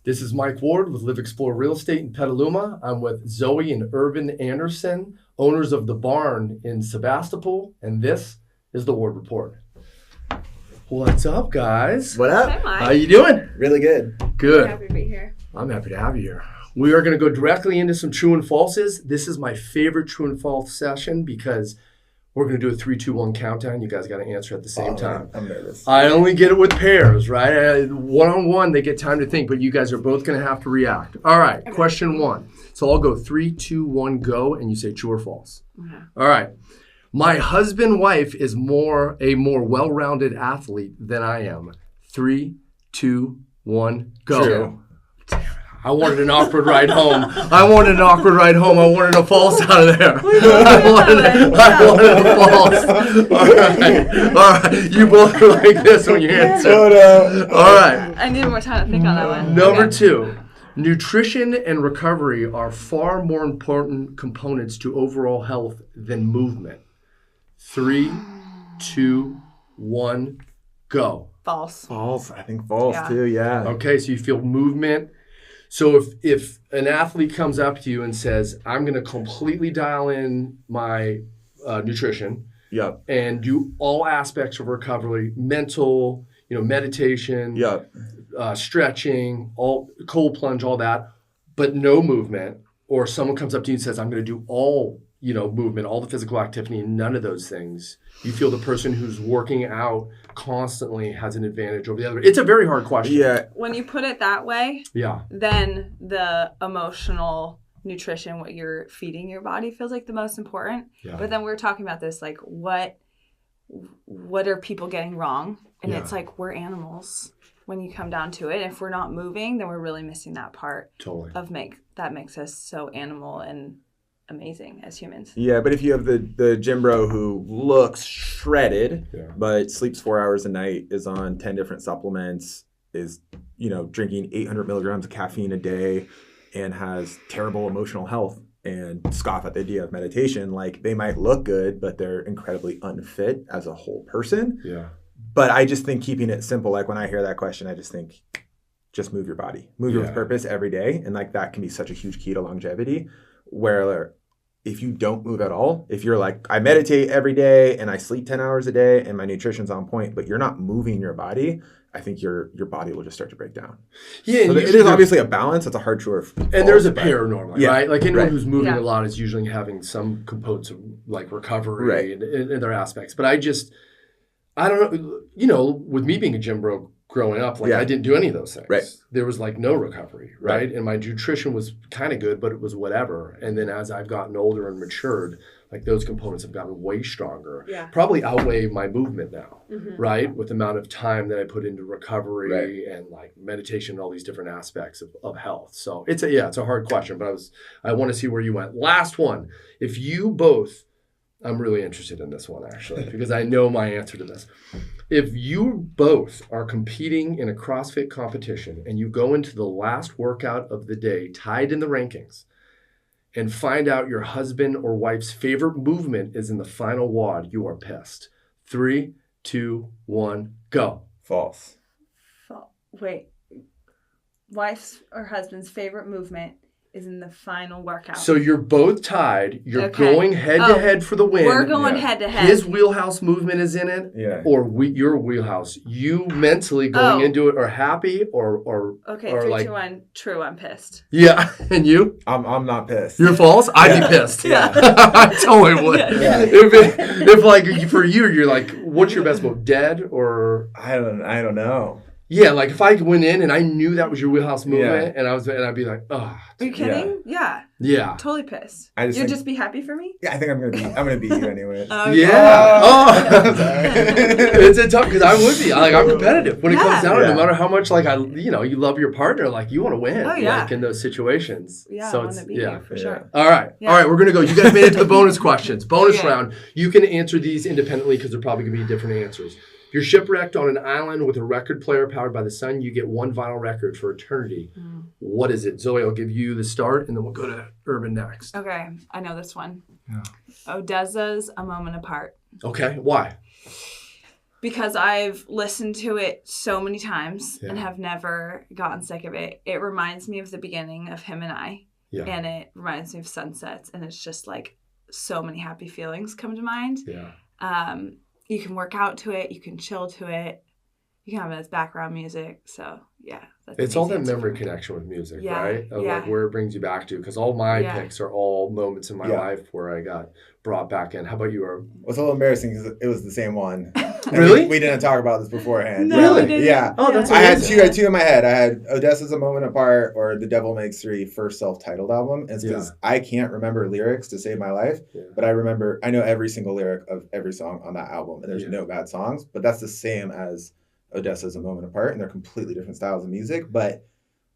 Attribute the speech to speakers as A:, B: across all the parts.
A: This is Mike Ward with Live Explore Real Estate in Petaluma. I'm with Zoe and Urban Anderson, owners of The Barn in Sebastopol, and this is the Ward Report. What's up, guys?
B: What up?
C: Hi, Mike.
A: How you doing?
B: Really good.
A: Good.
C: Happy to be here.
A: I'm happy to have you here. We are going to go directly into some true and falses. This is my favorite true and false session because we're going to do a 3, 2, 1 countdown. You guys got to answer at the same time.
B: I'm nervous.
A: I only get it with pairs, right? One-on-one, they get time to think, but you guys are both going to have to react. All right, okay. Question 1. So I'll go 3, 2, 1, go, and you say true or false. Okay. All right. My husband-wife is a more well-rounded athlete than I am. 3, 2, 1, go.
B: True.
A: I wanted an awkward ride home. I wanted a false out of there. I wanted a false. All right. You both are like this when you answer. All right.
C: I need more time to think on that one.
A: Number 2. Nutrition and recovery are far more important components to overall health than movement. 3, 2, 1, go.
C: False.
B: False. I think false too, yeah.
A: Okay, so you feel movement. So if an athlete comes up to you and says, I'm going to completely dial in my nutrition and do all aspects of recovery, mental, meditation, stretching, all cold plunge, all that, but no movement, or someone comes up to you and says, I'm going to do all movement, all the physical activity, none of those things, you feel the person who's working out constantly has an advantage over the other. It's a very hard question.
B: Yeah.
C: When you put it that way, then the emotional nutrition, what you're feeding your body, feels like the most important. Yeah. But then we're talking about this, like what are people getting wrong? And it's like, we're animals when you come down to it. If we're not moving, then we're really missing that part of that makes us so animal and amazing as humans.
B: Yeah, but if you have the gym bro who looks shredded, but sleeps 4 hours a night, is on 10 different supplements, is drinking 800 milligrams of caffeine a day, and has terrible emotional health, and scoff at the idea of meditation, like they might look good, but they're incredibly unfit as a whole person. Yeah. But I just think keeping it simple, like when I hear that question, I just think just move your body, move with purpose every day, and like that can be such a huge key to longevity. Where if you don't move at all, if you're like, I meditate every day and I sleep 10 hours a day and my nutrition's on point, but you're not moving your body, I think your body will just start to break down. Yeah, so it is obviously a balance. It's a hard chore.
A: And there's a pair normally, right? Like anyone who's moving a lot is usually having some components of like recovery and their aspects. But I don't know, with me being a gym bro, growing up, I didn't do any of those things. Right. There was no recovery, right? And my nutrition was kind of good, but it was whatever. And then as I've gotten older and matured, those components have gotten way stronger. Yeah. Probably outweigh my movement now, right? With the amount of time that I put into recovery and meditation and all these different aspects of health. So it's a hard question, but I want to see where you went. Last one. If you both, I'm really interested in this one actually, because I know my answer to this. If you both are competing in a CrossFit competition and you go into the last workout of the day tied in the rankings and find out your husband or wife's favorite movement is in the final WOD, you are pissed. 3, 2, 1, go.
B: False.
C: Wait. Wife's or husband's favorite movement is in the final workout.
A: So you're both tied. You're going head-to-head for the win.
C: We're going head-to-head.
A: His wheelhouse movement is in it, or your wheelhouse. You mentally going into it are happy or
C: okay,
A: or
C: 3, 2, 1, true, I'm pissed.
A: Yeah, and you?
B: I'm not pissed.
A: You're false? I'd be pissed. Yeah. I totally would. Yeah. If for you're like, what's your best move? Dead or?
B: I don't know.
A: Yeah, if I went in and I knew that was your wheelhouse movement, and I'd be like, oh.
C: Are you kidding? Yeah. Totally pissed. You'd just be happy for me?
B: Yeah, I think I'm gonna beat you anyway.
A: Yeah. It's a tough because I would be I'm competitive when it comes down to it. No matter how much you love your partner, you want to win. Oh yeah. In those situations.
C: Yeah, so I want to be here for sure.
A: All right, we're gonna go. You guys made it to the bonus questions. Bonus round. You can answer these independently because they're probably gonna be different answers. You're shipwrecked on an island with a record player powered by the sun. You get one vinyl record for eternity. What is it? Zoe, I'll give you the start, and then we'll go to Urban next.
C: Okay, I know this one. Yeah. Odessa's A Moment Apart.
A: Okay, why?
C: because I've listened to it so many times and have never gotten sick of it. It reminds me of the beginning of Him and I. Yeah. And it reminds me of sunsets. And it's just like so many happy feelings come to mind. Yeah. You can work out to it. You can chill to it. You can have it as background music. So, yeah.
A: It's all that memory connection with music, right? Of like where it brings you back to. Because all my picks are all moments in my life where I got brought back in. How about you, Herb?
B: Well, it's a little embarrassing because it was the same one.
A: Really?
B: We didn't talk about this beforehand.
C: No,
B: really? Yeah.
A: Oh, that's
B: amazing. I had two in my head. I had Odessa's A Moment Apart or The Devil Makes Three, first self-titled album. It's because I can't remember lyrics to save my life, but I know every single lyric of every song on that album, and there's no bad songs. But that's the same as Odessa's A Moment Apart, and they're completely different styles of music. But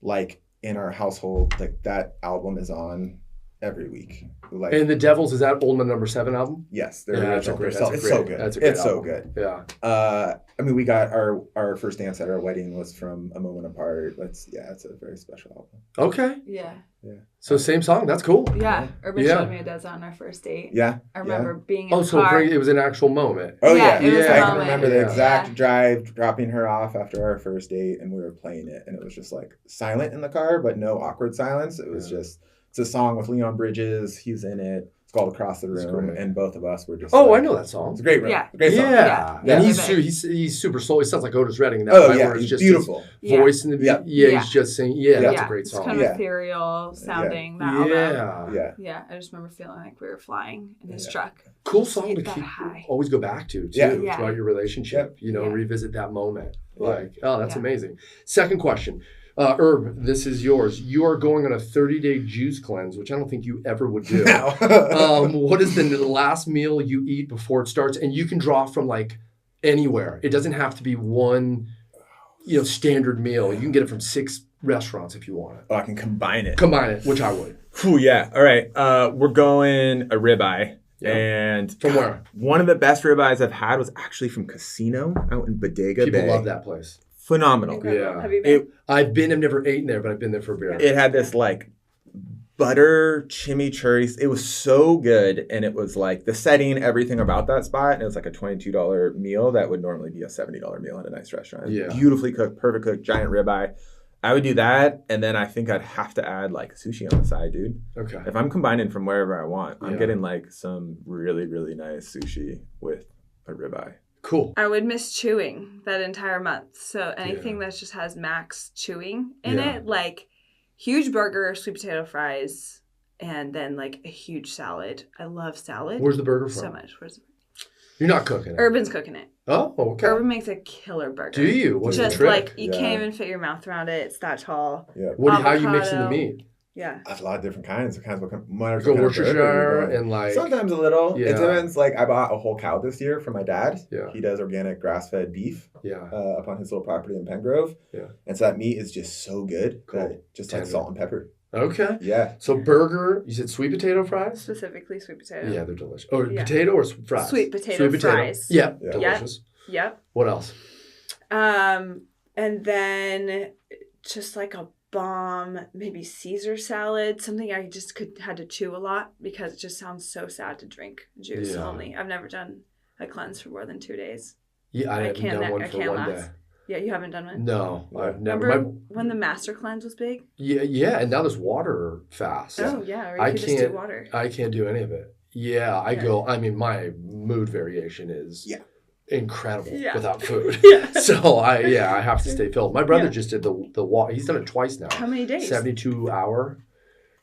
B: like in our household, like that album is on every week. Like,
A: and The Devils, is that Old Man No. 7 album?
B: Yes, they're original. It's so good. It's so good.
A: Yeah.
B: I mean, we got our first dance at our wedding was from A Moment Apart. It's a very special album.
A: Okay.
C: Yeah.
B: Yeah.
A: So same song. That's cool.
C: Yeah. Urban showed me Odessa on our first date.
B: Yeah.
C: I remember being in the car.
A: So it was an actual moment.
B: Oh yeah.
C: It was
B: I can remember the exact drive, dropping her off after our first date, and we were playing it, and it was just like silent in the car, but no awkward silence. It was just. It's a song with Leon Bridges. He's in it. It's called Across the Room, and both of us were just.
A: Oh, I know that song.
B: It's a great, great song.
A: Yeah. And he's super soul. He sounds like Otis Redding.
B: He's just
A: beautiful. Voice in the he's just singing. Yeah, that's a great song.
C: It's kind of ethereal sounding. That album. Yeah. I just remember feeling like we were flying in his truck.
A: Cool song to keep always go back to too throughout your relationship. You know, revisit that moment. Like, oh, that's amazing. Second question. Herb, this is yours. You are going on a 30-day juice cleanse, which I don't think you ever would do.
B: No.
A: What is the last meal you eat before it starts? And you can draw from like anywhere. It doesn't have to be one, standard meal. You can get it from 6 restaurants if you want it.
B: Oh, I can combine it.
A: Which I would.
B: Ooh, yeah. All right. We're going a ribeye. Yeah. And
A: from where?
B: One of the best ribeyes I've had was actually from Casino out in Bodega Bay.
A: People love that place.
B: Phenomenal.
C: Incredible. Yeah. Have you been?
A: I've never eaten there, but I've been there for a beer.
B: It had this like butter chimichurri. It was so good. And it was like the setting, everything about that spot. And it was like a $22 meal that would normally be a $70 meal at a nice restaurant. Yeah. Beautifully cooked, perfect cooked, giant ribeye. I would do that. And then I think I'd have to add like sushi on the side, dude.
A: Okay.
B: If I'm combining from wherever I want, I'm getting like some really, really nice sushi with a ribeye.
A: Cool.
C: I would miss chewing that entire month. So anything that just has max chewing in it, like huge burger, sweet potato fries, and then like a huge salad. I love salad.
A: Where's the burger from?
C: So much.
A: You're not cooking it.
C: Urban's cooking it.
A: Oh, okay.
C: Urban makes a killer burger.
A: Do you? What's
C: just
A: the trick?
C: Like you can't even fit your mouth around it. It's that tall.
B: Yeah.
A: How are you mixing the meat?
C: Yeah.
B: That's a lot of different kinds.
A: Go Worcestershire and like...
B: Sometimes a little. Yeah. It depends. Like I bought a whole cow this year for my dad.
A: Yeah.
B: He does organic grass-fed beef.
A: Yeah.
B: Up on his little property in Pengrove.
A: Yeah.
B: And so that meat is just so good.
A: Cool.
B: Just like salt and pepper.
A: Okay.
B: Yeah.
A: So burger, you said sweet potato fries?
C: Specifically sweet potato.
A: Yeah, they're delicious. Oh, potato or fries?
C: Sweet potato fries.
A: Yeah, delicious.
C: Yep.
A: What else?
C: And then just like a bomb, maybe Caesar salad, something I just had to chew a lot because it just sounds so sad to drink juice only. I've never done a cleanse for more than 2 days.
A: Yeah, I haven't done one for one day.
C: Yeah, you haven't done one?
A: No, I've never.
C: Remember when the master cleanse was big?
A: Yeah, and now there's water fast.
C: Oh, yeah, or you could just do water.
A: I can't do any of it. Yeah, my mood variation is incredible without food. So I have to stay filled. My brother just did the walk. He's done it twice now.
C: How many days?
A: 72 hour.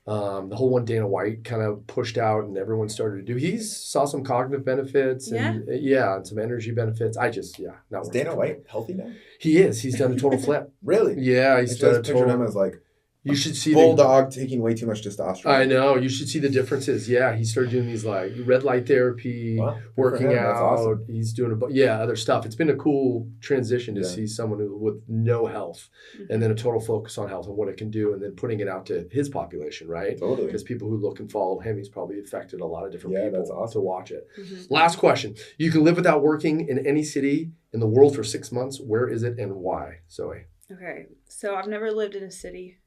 A: The whole one Dana White kind of pushed out and everyone started to do. He saw some cognitive benefits and and some energy benefits. Not
B: Is Dana White healthy now?
A: He is. He's done a total flip.
B: Really?
A: Yeah, he's done a total.
B: Him as like
A: you should see
B: bulldog taking way too much testosterone.
A: I know. You should see the differences. Yeah, he started doing these like red light therapy, working out. That's awesome. He's doing other stuff. It's been a cool transition to see someone with no health and then a total focus on health and what it can do and then putting it out to his population, right?
B: Totally.
A: Because people who look and follow him, he's probably affected a lot of different people
B: that's awesome.
A: to watch it. Mm-hmm. Last question. You can live without working in any city in the world for 6 months. Where is it and why? Zoe.
C: Okay. So I've never lived in a city.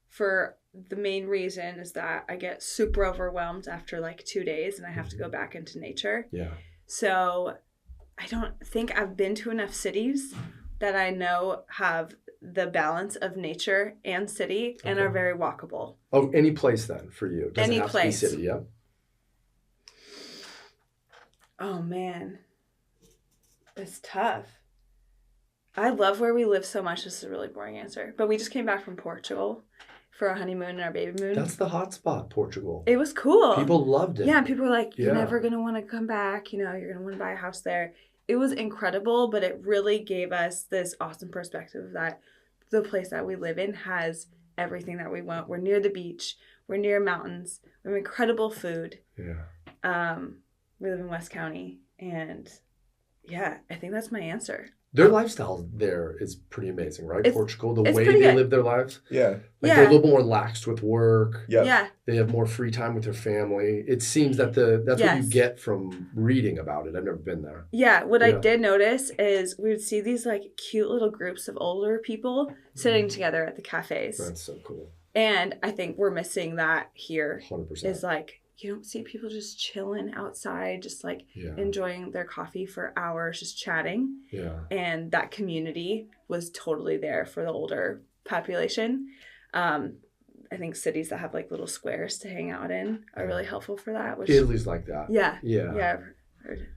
C: For the main reason is that I get super overwhelmed after like 2 days and I have to go back into nature.
A: Yeah.
C: So I don't think I've been to enough cities that I know have the balance of nature and city and are very walkable.
A: Oh, any place then for you? Doesn't
C: any
A: have
C: place.
A: To be city, yeah.
C: Oh man, it's tough. I love where we live so much. This is a really boring answer, but we just came back from Portugal for our honeymoon and our baby moon.
A: That's the hot spot, Portugal.
C: It was cool.
A: People loved it.
C: Yeah, and people were like, you're never going to want to come back. You know, you're going to want to buy a house there. It was incredible, but it really gave us this awesome perspective that the place that we live in has everything that we want. We're near the beach. We're near mountains. We have incredible food.
A: Yeah.
C: We live in West County. And yeah, I think that's my answer.
A: Their lifestyle there is pretty amazing, right? Portugal, the way they live their lives.
B: Yeah.
A: They're a little bit more laxed with work.
C: Yeah.
A: They have more free time with their family. It seems that that's what you get from reading about it. I've never been there.
C: Yeah. What I did notice is we would see these like cute little groups of older people sitting together at the cafes.
A: That's so cool.
C: And I think we're missing that here.
A: 100%.
C: Is like, you don't see people just chilling outside, just like enjoying their coffee for hours, just chatting.
A: Yeah.
C: And that community was totally there for the older population. I think cities that have like little squares to hang out in are really helpful for that.
A: Italy's like that.
C: Yeah.
A: Yeah.
C: Yeah. I've heard.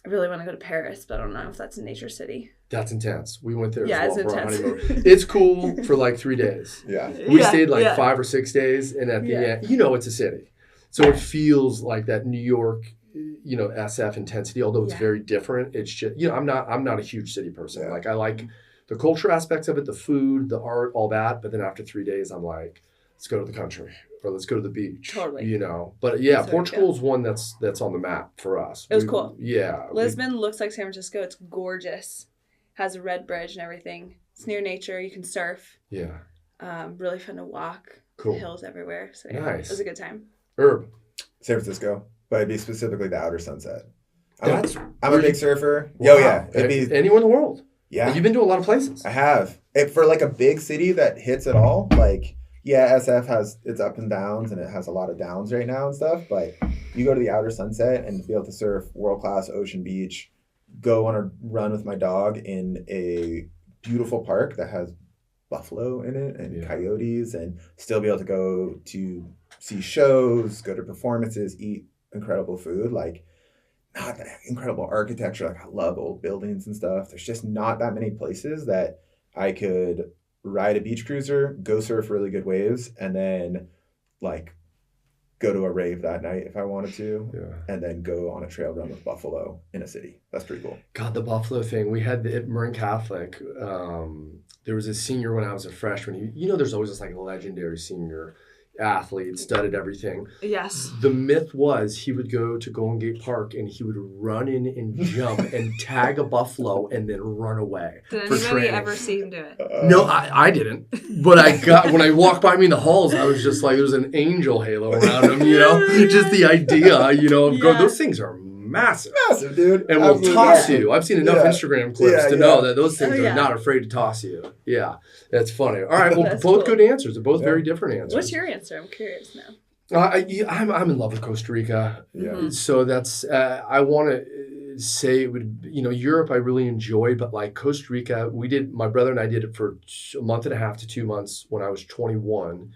C: I really want to go to Paris, but I don't know if that's a nature city.
A: That's intense. We went there as well for our honeymoon.
C: Intense.
A: It's cool for like 3 days.
B: Yeah.
A: We stayed like 5 or 6 days, and at the end, it's a city. So it feels like that New York, SF intensity, although it's very different. It's just, I'm not a huge city person. Yeah. Like I like the culture aspects of it, the food, the art, all that. But then after 3 days, I'm like, let's go to the country or let's go to the beach.
C: Totally.
A: But yeah, Portugal is one that's on the map for us.
C: It was cool.
A: Yeah.
C: Lisbon looks like San Francisco. It's gorgeous. Has a red bridge and everything. It's near nature. You can surf.
A: Yeah.
C: Really fun to walk.
A: Cool.
C: Hills everywhere. So
A: nice.
C: It was a good time.
A: Herb.
B: San Francisco, but it'd be specifically the outer Sunset.
A: I'm
B: a big surfer.
A: Wow.
B: Oh yeah. It'd be
A: anywhere in the world.
B: Yeah.
A: You've been to a lot of places.
B: I have. For like a big city that hits it all, like SF has its ups and downs and it has a lot of downs right now and stuff, but you go to the outer Sunset and be able to surf world-class ocean beach, go on a run with my dog in a beautiful park that has buffalo in it and coyotes, and still be able to go to see shows, go to performances, eat incredible food, like not that incredible architecture. Like I love old buildings and stuff. There's just not that many places that I could ride a beach cruiser, go surf really good waves, and then like go to a rave that night if I wanted to, and then go on a trail run with buffalo in a city. That's pretty cool.
A: God, the buffalo thing. We had at Marin Catholic, there was a senior when I was a freshman. There's always this like legendary senior athlete, studied everything.
C: Yes.
A: The myth was he would go to Golden Gate Park and he would run in and jump and tag a buffalo and then run away.
C: Did anybody ever see him do it?
A: No, I didn't. But when I walked by me in the halls, I was just like, there was an angel halo around him, just the idea, of going, those things are massive.
B: Massive, dude.
A: And will toss you. I've seen enough Instagram clips to know that those things are not afraid to toss you. Yeah, that's funny. All right, well, both good answers. They're both very different answers.
C: What's your answer? I'm curious now.
A: I'm in love with Costa Rica.
B: Yeah.
A: So that's, I want to say it would, Europe I really enjoyed, but like Costa Rica, my brother and I did it for a month and a half to 2 months when I was 21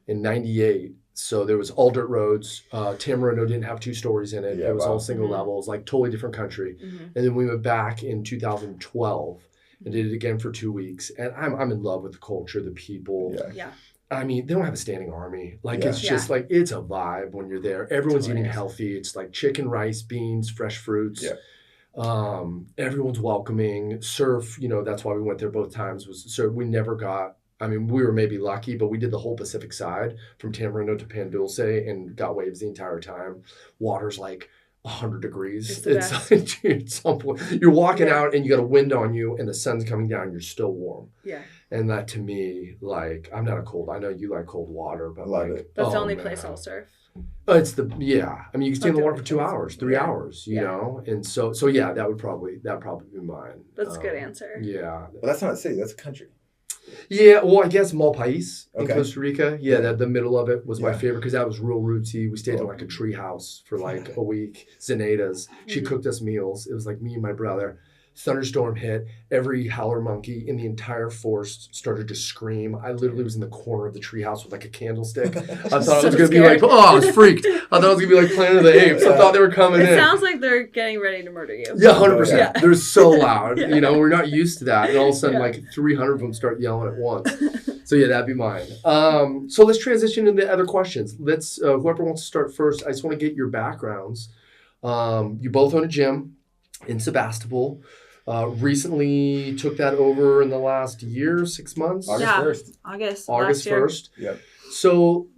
A: in 98. So there was all dirt roads. Tamarindo didn't have 2 stories in it. It was all single levels, like totally different country. And then we went back in 2012 and did it again for 2 weeks. And I'm in love with the culture, the people.
C: Yeah.
A: I mean, they don't have a standing army. Like, it's just like, it's a vibe when you're there. Everyone's eating healthy. It's like chicken, rice, beans, fresh fruits.
B: Yeah.
A: Everyone's welcoming. Surf, that's why we went there both times. We never got, we were maybe lucky, but we did the whole Pacific side from Tamarindo to Pan Dulce and got waves the entire time. Water's like 100 degrees. It's like, at some point, you're walking out and you got a wind on you and the sun's coming down, you're still warm.
C: Yeah.
A: And that to me, like, I'm not I know you like cold water, but
B: love it.
C: That's the only place I'll surf.
A: It's you can stay in the water for 2 hours, 3 hours, and so that would probably be mine.
C: That's a good answer.
A: Yeah.
B: But that's not a city, that's a country.
A: Yeah, well, I guess Malpais in Costa Rica. Yeah, the middle of it was my favorite because that was real rootsy. We stayed in like a tree house for like a week. Zenaita's. She cooked us meals. It was like me and my brother. Thunderstorm hit. Every howler monkey in the entire forest started to scream. I literally was in the corner of the treehouse with like a candlestick. I thought it was going to be like, I was freaked. I thought it was going to be like Planet of the Apes. I thought they were coming in.
C: It sounds like they're getting ready to murder you.
A: Yeah, 100%. Yeah. They're so loud. You know, we're not used to that. And all of a sudden, like 300 of them start yelling at once. So yeah, that'd be mine. So let's transition into other questions. Let's, whoever wants to start first, I just want to get your backgrounds. You both own a gym in Sebastopol. Recently took that over in the last year, 6 months.
B: August
C: 1st.
A: August 1st.
B: Yep.
A: So,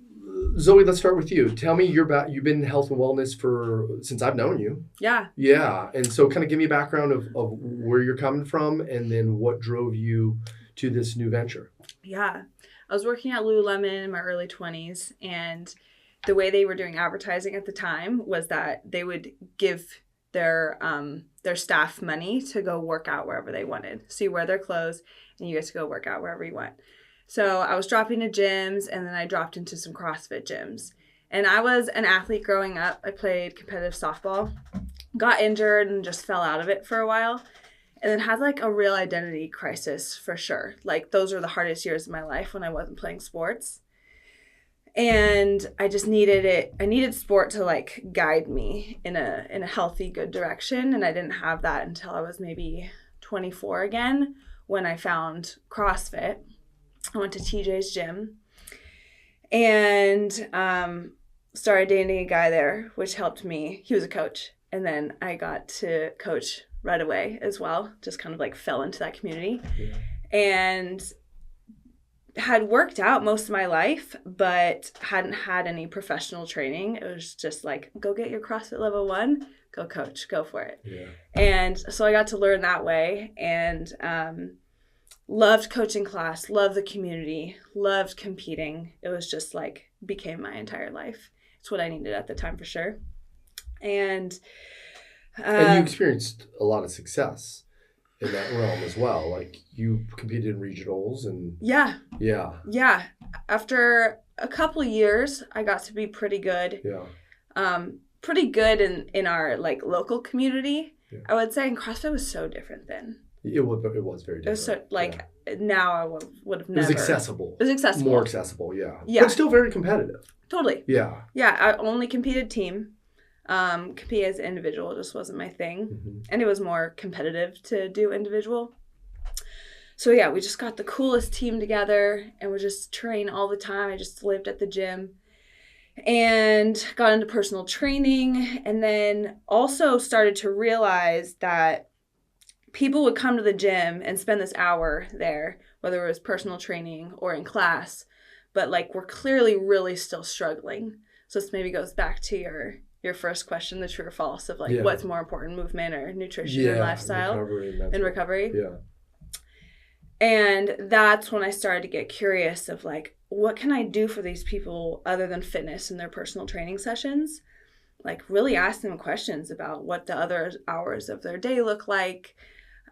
A: Zoe, let's start with you. Tell me you've been in health and wellness since I've known you.
C: Yeah.
A: Yeah. And so kind of give me a background of where you're coming from and then what drove you to this new venture.
C: Yeah. I was working at Lululemon in my early 20s, and the way they were doing advertising at the time was that they would give their staff money to go work out wherever they wanted. So you wear their clothes and you get to go work out wherever you want. So I was dropping to gyms, and then I dropped into some CrossFit gyms. And I was an athlete growing up. I played competitive softball, got injured and just fell out of it for a while, and then had like a real identity crisis for sure. Like those were the hardest years of my life when I wasn't playing sports. And I just needed it. I needed sport to like guide me in a healthy, good direction. And I didn't have that until I was maybe 24 again, when I found CrossFit. I went to TJ's gym and started dating a guy there, which helped me. He was a coach. And then I got to coach right away as well. Just kind of like fell into that community. Yeah. And had worked out most of my life, but hadn't had any professional training. It was just like, go get your CrossFit level 1, go coach, go for it. Yeah. And so I got to learn that way, and loved coaching class, loved the community, loved competing. It was just like, became my entire life. It's what I needed at the time for sure. And
A: you experienced a lot of success in that realm as well. Like you competed in regionals and yeah.
C: After a couple of years, I got to be pretty good. Yeah. Pretty good in our like local community. Yeah. I would say, and CrossFit was so different then.
A: It was very different.
C: It was so now I would have never.
A: It was accessible.
C: It was accessible.
A: More accessible, yeah. But still very competitive.
C: Totally.
A: Yeah.
C: Yeah, I only competed team. Compete as an individual just wasn't my thing. Mm-hmm. And it was more competitive to do individual. So yeah, we just got the coolest team together and we just train all the time. I just lived at the gym and got into personal training, and then also started to realize that people would come to the gym and spend this hour there, whether it was personal training or in class, but like we're clearly really still struggling. So this maybe goes back to your first question, the true or false of like what's more important, movement or nutrition and lifestyle and recovery.
A: Yeah.
C: And that's when I started to get curious of like, what can I do for these people other than fitness in their personal training sessions? Like really ask them questions about what the other hours of their day look like.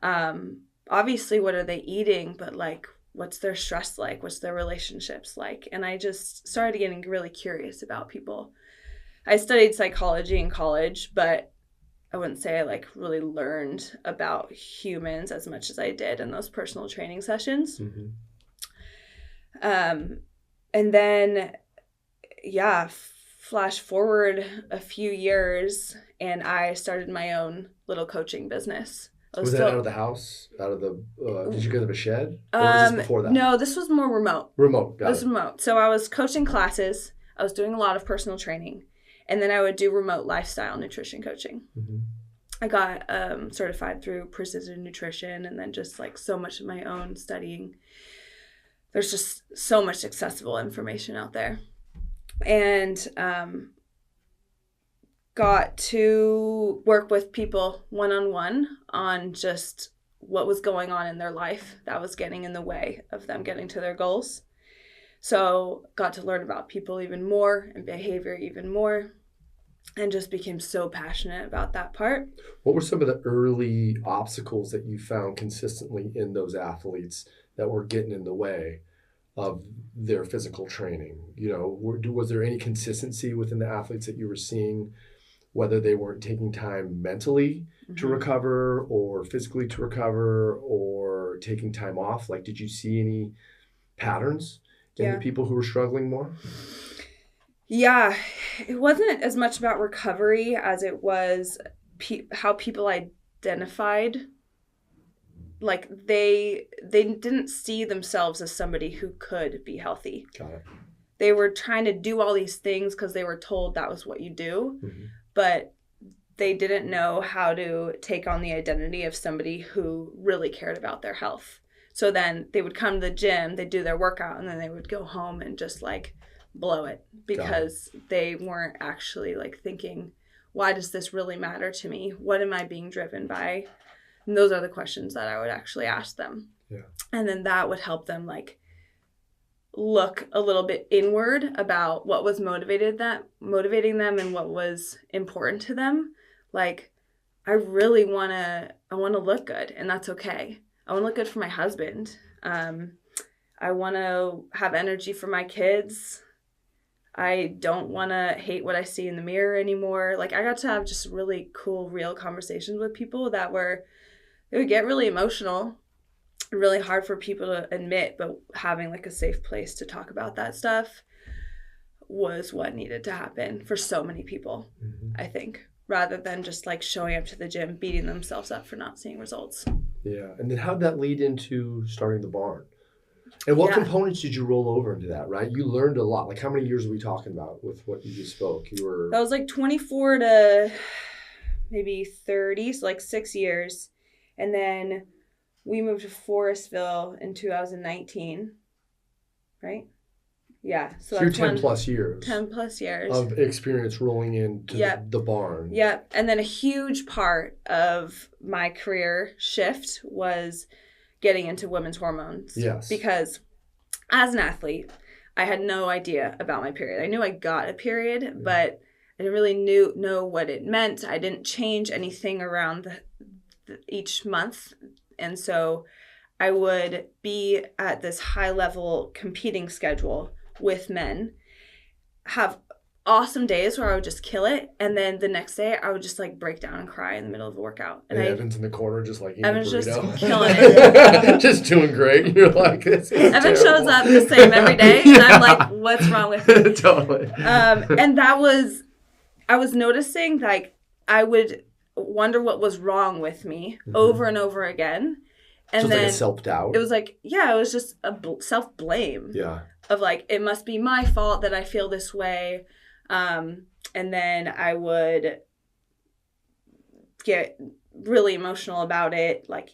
C: Obviously, what are they eating? But like, what's their stress like? What's their relationships like? And I just started getting really curious about people. I studied psychology in college, but I wouldn't say I like really learned about humans as much as I did in those personal training sessions. Mm-hmm. And then, flash forward a few years and I started my own little coaching business.
A: Was that out of the house? Out of the, did you go to a shed? Or was this before that?
C: No, this was more remote.
A: Got it.
C: Remote. So I was coaching classes. I was doing a lot of personal training. And then I would do remote lifestyle nutrition coaching. Mm-hmm. I got certified through Precision Nutrition, and then just like so much of my own studying. There's just so much accessible information out there. And got to work with people one-on-one on just what was going on in their life that was getting in the way of them getting to their goals. So got to learn about people even more and behavior even more, and just became so passionate about that part.
A: What were some of the early obstacles that you found consistently in those athletes that were getting in the way of their physical training? You know, was there any consistency within the athletes that you were seeing, whether they weren't taking time mentally to recover or physically to recover or taking time off? Like, did you see any patterns in the people who were struggling more?
C: Yeah, it wasn't as much about recovery as it was how people identified. Like, they didn't see themselves as somebody who could be healthy.
A: Got it.
C: They were trying to do all these things because they were told that was what you do, but they didn't know how to take on the identity of somebody who really cared about their health. So then they would come to the gym, they'd do their workout, and then they would go home and just like blow it because they weren't actually like thinking, why does this really matter to me? What am I being driven by? And those are the questions that I would actually ask them.
A: Yeah.
C: And then that would help them like look a little bit inward about what was motivating them and what was important to them. Like, I really want to look good, and that's okay. I want to look good for my husband. I want to have energy for my kids. I don't want to hate what I see in the mirror anymore. Like, I got to have just really cool, real conversations with people that it would get really emotional, really hard for people to admit, but having like a safe place to talk about that stuff was what needed to happen for so many people, I think, rather than just like showing up to the gym, beating themselves up for not seeing results.
A: Yeah. And then how'd that lead into starting the barn? And what components did you roll over into that, right? You learned a lot. Like, how many years are we talking about with what you just spoke? That
C: was like 24 to maybe 30, so like 6 years. And then we moved to Forestville in 2019, right? Yeah. So
A: you're 10 plus years.
C: 10 plus years.
A: Of experience rolling into the barn.
C: Yep. And then a huge part of my career shift was getting into women's hormones.
A: Yes.
C: Because as an athlete, I had no idea about my period. I knew I got a period, but I didn't really know what it meant. I didn't change anything around each month. And so I would be at this high level competing schedule with men, have awesome days where I would just kill it, and then the next day I would just like break down and cry in the middle of a workout. And
A: Evan's in the corner just like
C: Evan's just killing it.
A: Just doing great. You're like, this is
C: Evan
A: terrible.
C: shows up the same every day, and I'm like, what's wrong with me?
A: Totally.
C: And I was noticing, like, I would wonder what was wrong with me over and over again. And
A: so
C: then
A: like a self-doubt?
C: It was like, it was just a self-blame.
A: Yeah.
C: Of like, it must be my fault that I feel this way. And then I would get really emotional about it, like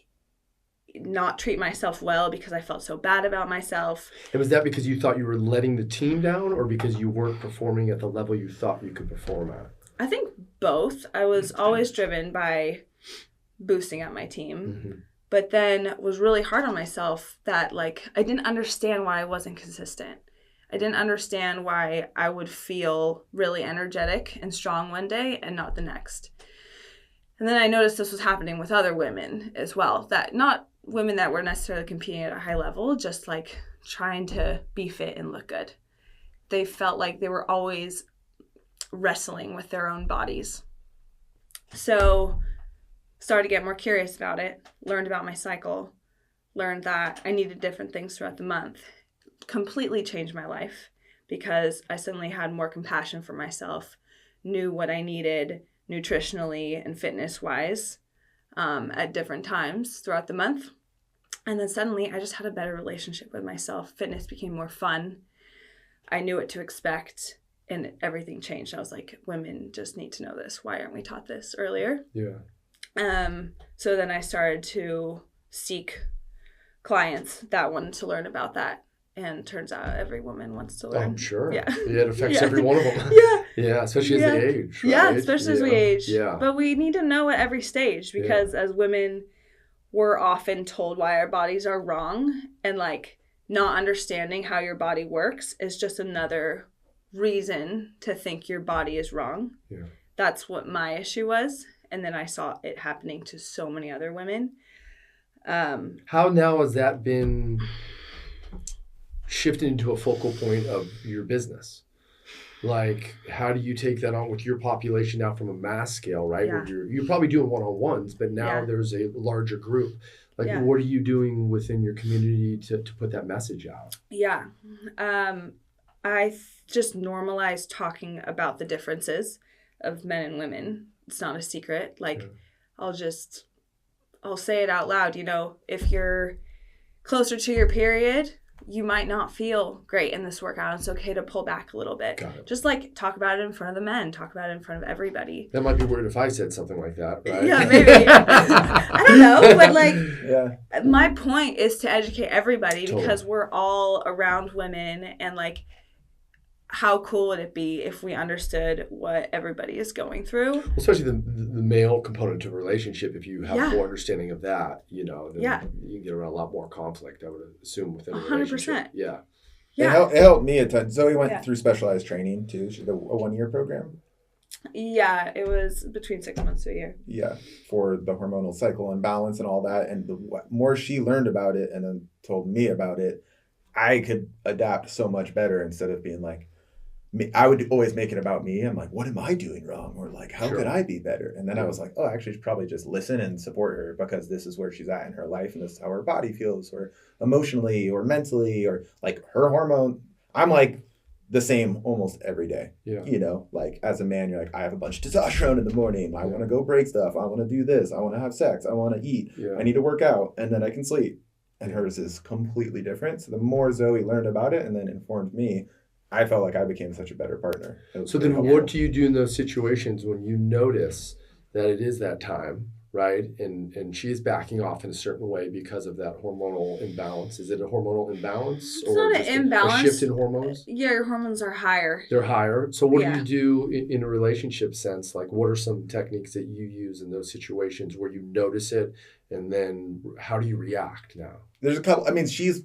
C: not treat myself well because I felt so bad about myself.
A: And was that because you thought you were letting the team down, or because you weren't performing at the level you thought you could perform at?
C: I think both. I was always driven by boosting up my team, but then was really hard on myself that like I didn't understand why I wasn't consistent. I didn't understand why I would feel really energetic and strong one day and not the next. And then I noticed this was happening with other women as well, that not women that were necessarily competing at a high level, just like trying to be fit and look good. They felt like they were always wrestling with their own bodies. So started to get more curious about it, learned about my cycle, learned that I needed different things throughout the month. Completely changed my life because I suddenly had more compassion for myself, knew what I needed nutritionally and fitness-wise at different times throughout the month. And then suddenly I just had a better relationship with myself. Fitness became more fun. I knew what to expect. And everything changed. I was like, women just need to know this. Why aren't we taught this earlier?
A: Yeah.
C: So then I started to seek clients that wanted to learn about that. And turns out every woman wants to learn.
A: I'm sure.
C: Yeah.
A: It affects every one of them. Yeah, especially as they age. Right?
C: Yeah, especially as we age.
A: Yeah.
C: But we need to know at every stage because as women, we're often told why our bodies are wrong. And like not understanding how your body works is just another reason to think your body is wrong.
A: Yeah.
C: That's what my issue was. And then I saw it happening to so many other women.
A: How now has that been shifted into a focal point of your business? Like, how do you take that on with your population now from a mass scale, right? Where you're probably doing one-on-ones, but now there's a larger group. Like, what are you doing within your community to put that message out?
C: Yeah. I just normalize talking about the differences of men and women. It's not a secret. Like, I'll say it out loud. If you're closer to your period, you might not feel great in this workout. It's okay to pull back a little bit. Just talk about it in front of the men. Talk about it in front of everybody.
A: That might be weird if I said something like that, right?
C: Yeah, maybe. I don't know. But my point is to educate everybody because we're all around women and how cool would it be if we understood what everybody is going through?
A: Especially the male component to a relationship. If you have more understanding of that, then you can get around a lot more conflict, I would assume, within a relationship. 100%.
B: Yeah. It helped me a ton. Zoe went through specialized training too. She did a 1-year program.
C: Yeah, it was between 6 months to a year.
B: Yeah, for the hormonal cycle imbalance and all that. And the more she learned about it and then told me about it, I could adapt so much better instead of being like, I would always make it about me. I'm like, what am I doing wrong? Or how could I be better? And then I was like, oh, actually, should probably just listen and support her because this is where she's at in her life and this is how her body feels or emotionally or mentally or her hormone. I'm the same almost every day. Yeah. As a man, you're I have a bunch of testosterone in the morning. I want to go break stuff. I want to do this. I want to have sex. I want to eat. Yeah. I need to work out and then I can sleep. And hers is completely different. So the more Zoe learned about it and then informed me, I felt like I became such a better partner.
A: So then what do you do in those situations when you notice that it is that time, right? And she's backing off in a certain way because of that hormonal imbalance. Is it a hormonal imbalance?
C: It's not an imbalance.
A: A shift in hormones?
C: Yeah, your hormones are higher.
A: They're higher. So what do you do in a relationship sense? What are some techniques that you use in those situations where you notice it? And then how do you react now?
B: There's a couple. She's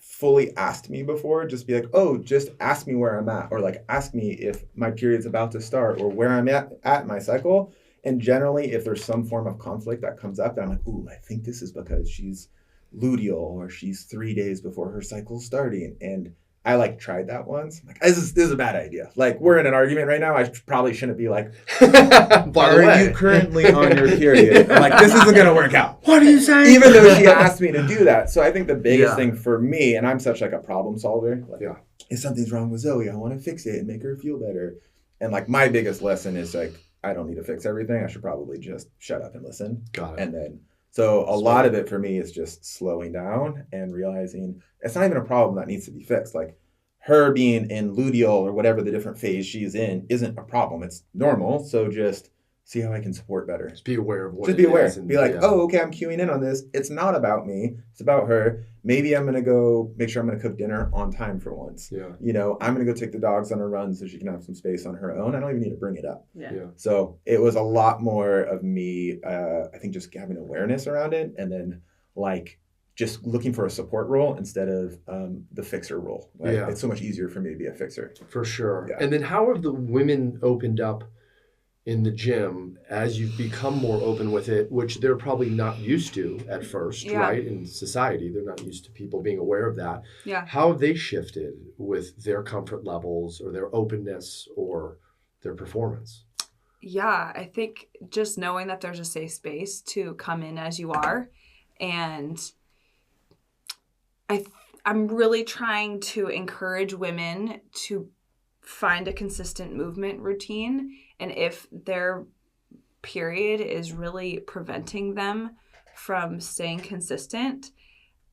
B: fully asked me before, just be oh, just ask me where I'm at, or ask me if my period's about to start or where I'm at my cycle. And generally, if there's some form of conflict that comes up, then I'm ooh, I think this is because she's luteal or she's 3 days before her cycle's starting. And I tried that once. This is a bad idea. We're in an argument right now. I probably shouldn't be are you currently on your period? I'm this isn't going to work out.
A: What are you saying?
B: Even though she asked me to do that. So I think the biggest thing for me, and I'm such a problem solver. If something's wrong with Zoe, I want to fix it and make her feel better. And my biggest lesson is I don't need to fix everything. I should probably just shut up and listen.
A: Got it.
B: And then, so a lot of it for me is just slowing down and realizing it's not even a problem that needs to be fixed. Her being in luteal or whatever the different phase she's in isn't a problem. It's normal. So just see how I can support better.
A: Just be aware of what
B: just
A: it
B: be aware.
A: Is. And,
B: be oh, okay, I'm queuing in on this. It's not about me. It's about her. Maybe I'm going to go make sure I'm going to cook dinner on time for once.
A: Yeah.
B: I'm going to go take the dogs on a run so she can have some space on her own. I don't even need to bring it up.
C: Yeah.
B: So it was a lot more of me, I think, just having awareness around it and then just looking for a support role instead of the fixer role. It's so much easier for me to be a fixer.
A: For sure. Yeah. And then how have the women opened up in the gym as you've become more open with it, which they're probably not used to at first, right? In society, they're not used to people being aware of that.
C: Yeah.
A: How have they shifted with their comfort levels or their openness or their performance?
C: Yeah, I think just knowing that there's a safe space to come in as you are. And I'm really trying to encourage women to find a consistent movement routine. And if their period is really preventing them from staying consistent,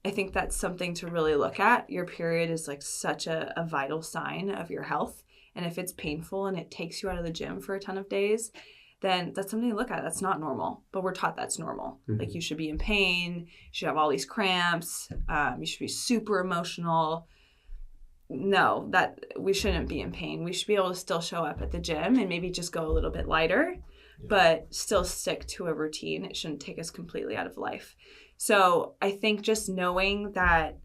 C: I think that's something to really look at. Your period is such a vital sign of your health. And if it's painful and it takes you out of the gym for a ton of days, then that's something to look at. That's not normal, but we're taught that's normal. Mm-hmm. You should be in pain, you should have all these cramps, you should be super emotional. No, that we shouldn't be in pain. We should be able to still show up at the gym and maybe just go a little bit lighter, but still stick to a routine. It shouldn't take us completely out of life. So I think just knowing that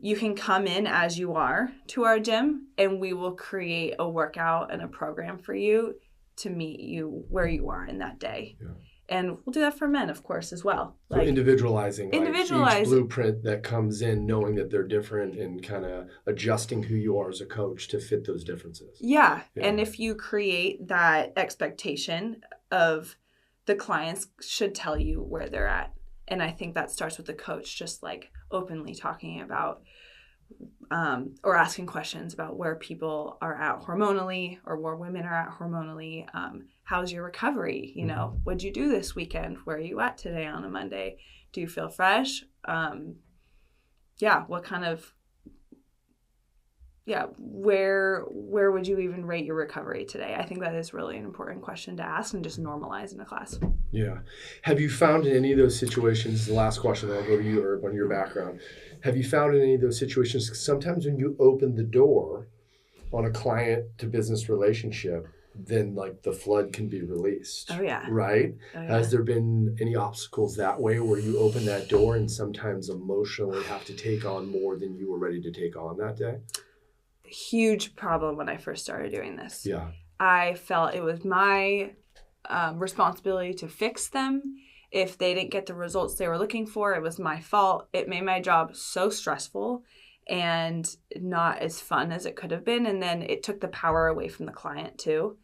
C: you can come in as you are to our gym and we will create a workout and a program for you to meet you where you are in that day. Yeah. And we'll do that for men, of course, as well.
A: So individualizing each blueprint that comes in, knowing that they're different and kind of adjusting who you are as a coach to fit those differences.
C: Yeah. And if you create that expectation of the clients should tell you where they're at. And I think that starts with the coach just like openly talking about or asking questions about where people are at hormonally or where women are at hormonally. How's your recovery? You know, what'd you do this weekend? Where are you at today on a Monday? Do you feel fresh? What kind of, where would you even rate your recovery today? I think that is really an important question to ask and just normalize in a class.
A: Yeah. Have you found in any of those situations, the last question, then I'll go to you, Herb, on your background. Have you found in any of those situations, sometimes when you open the door on a client to business relationship, then like the flood can be released.
C: Oh, yeah.
A: Right?
C: Oh, yeah.
A: Has there been any obstacles that way where you open that door and sometimes emotionally have to take on more than you were ready to take on that day?
C: Huge problem when I first started doing this.
A: Yeah.
C: I felt it was my responsibility to fix them. If they didn't get the results they were looking for, it was my fault. It made my job so stressful and not as fun as it could have been. And then it took the power away from the client too.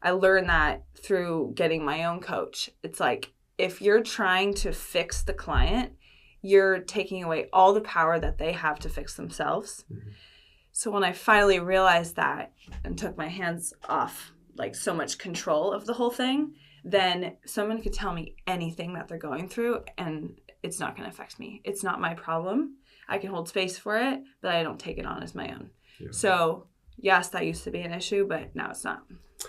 C: I learned that through getting my own coach. It's like, if you're trying to fix the client, you're taking away all the power that they have to fix themselves. Mm-hmm. So when I finally realized that and took my hands off like so much control of the whole thing, then someone could tell me anything that they're going through and it's not going to affect me. It's not my problem. I can hold space for it, but I don't take it on as my own. Yeah. So yes, that used to be an issue, but now it's not.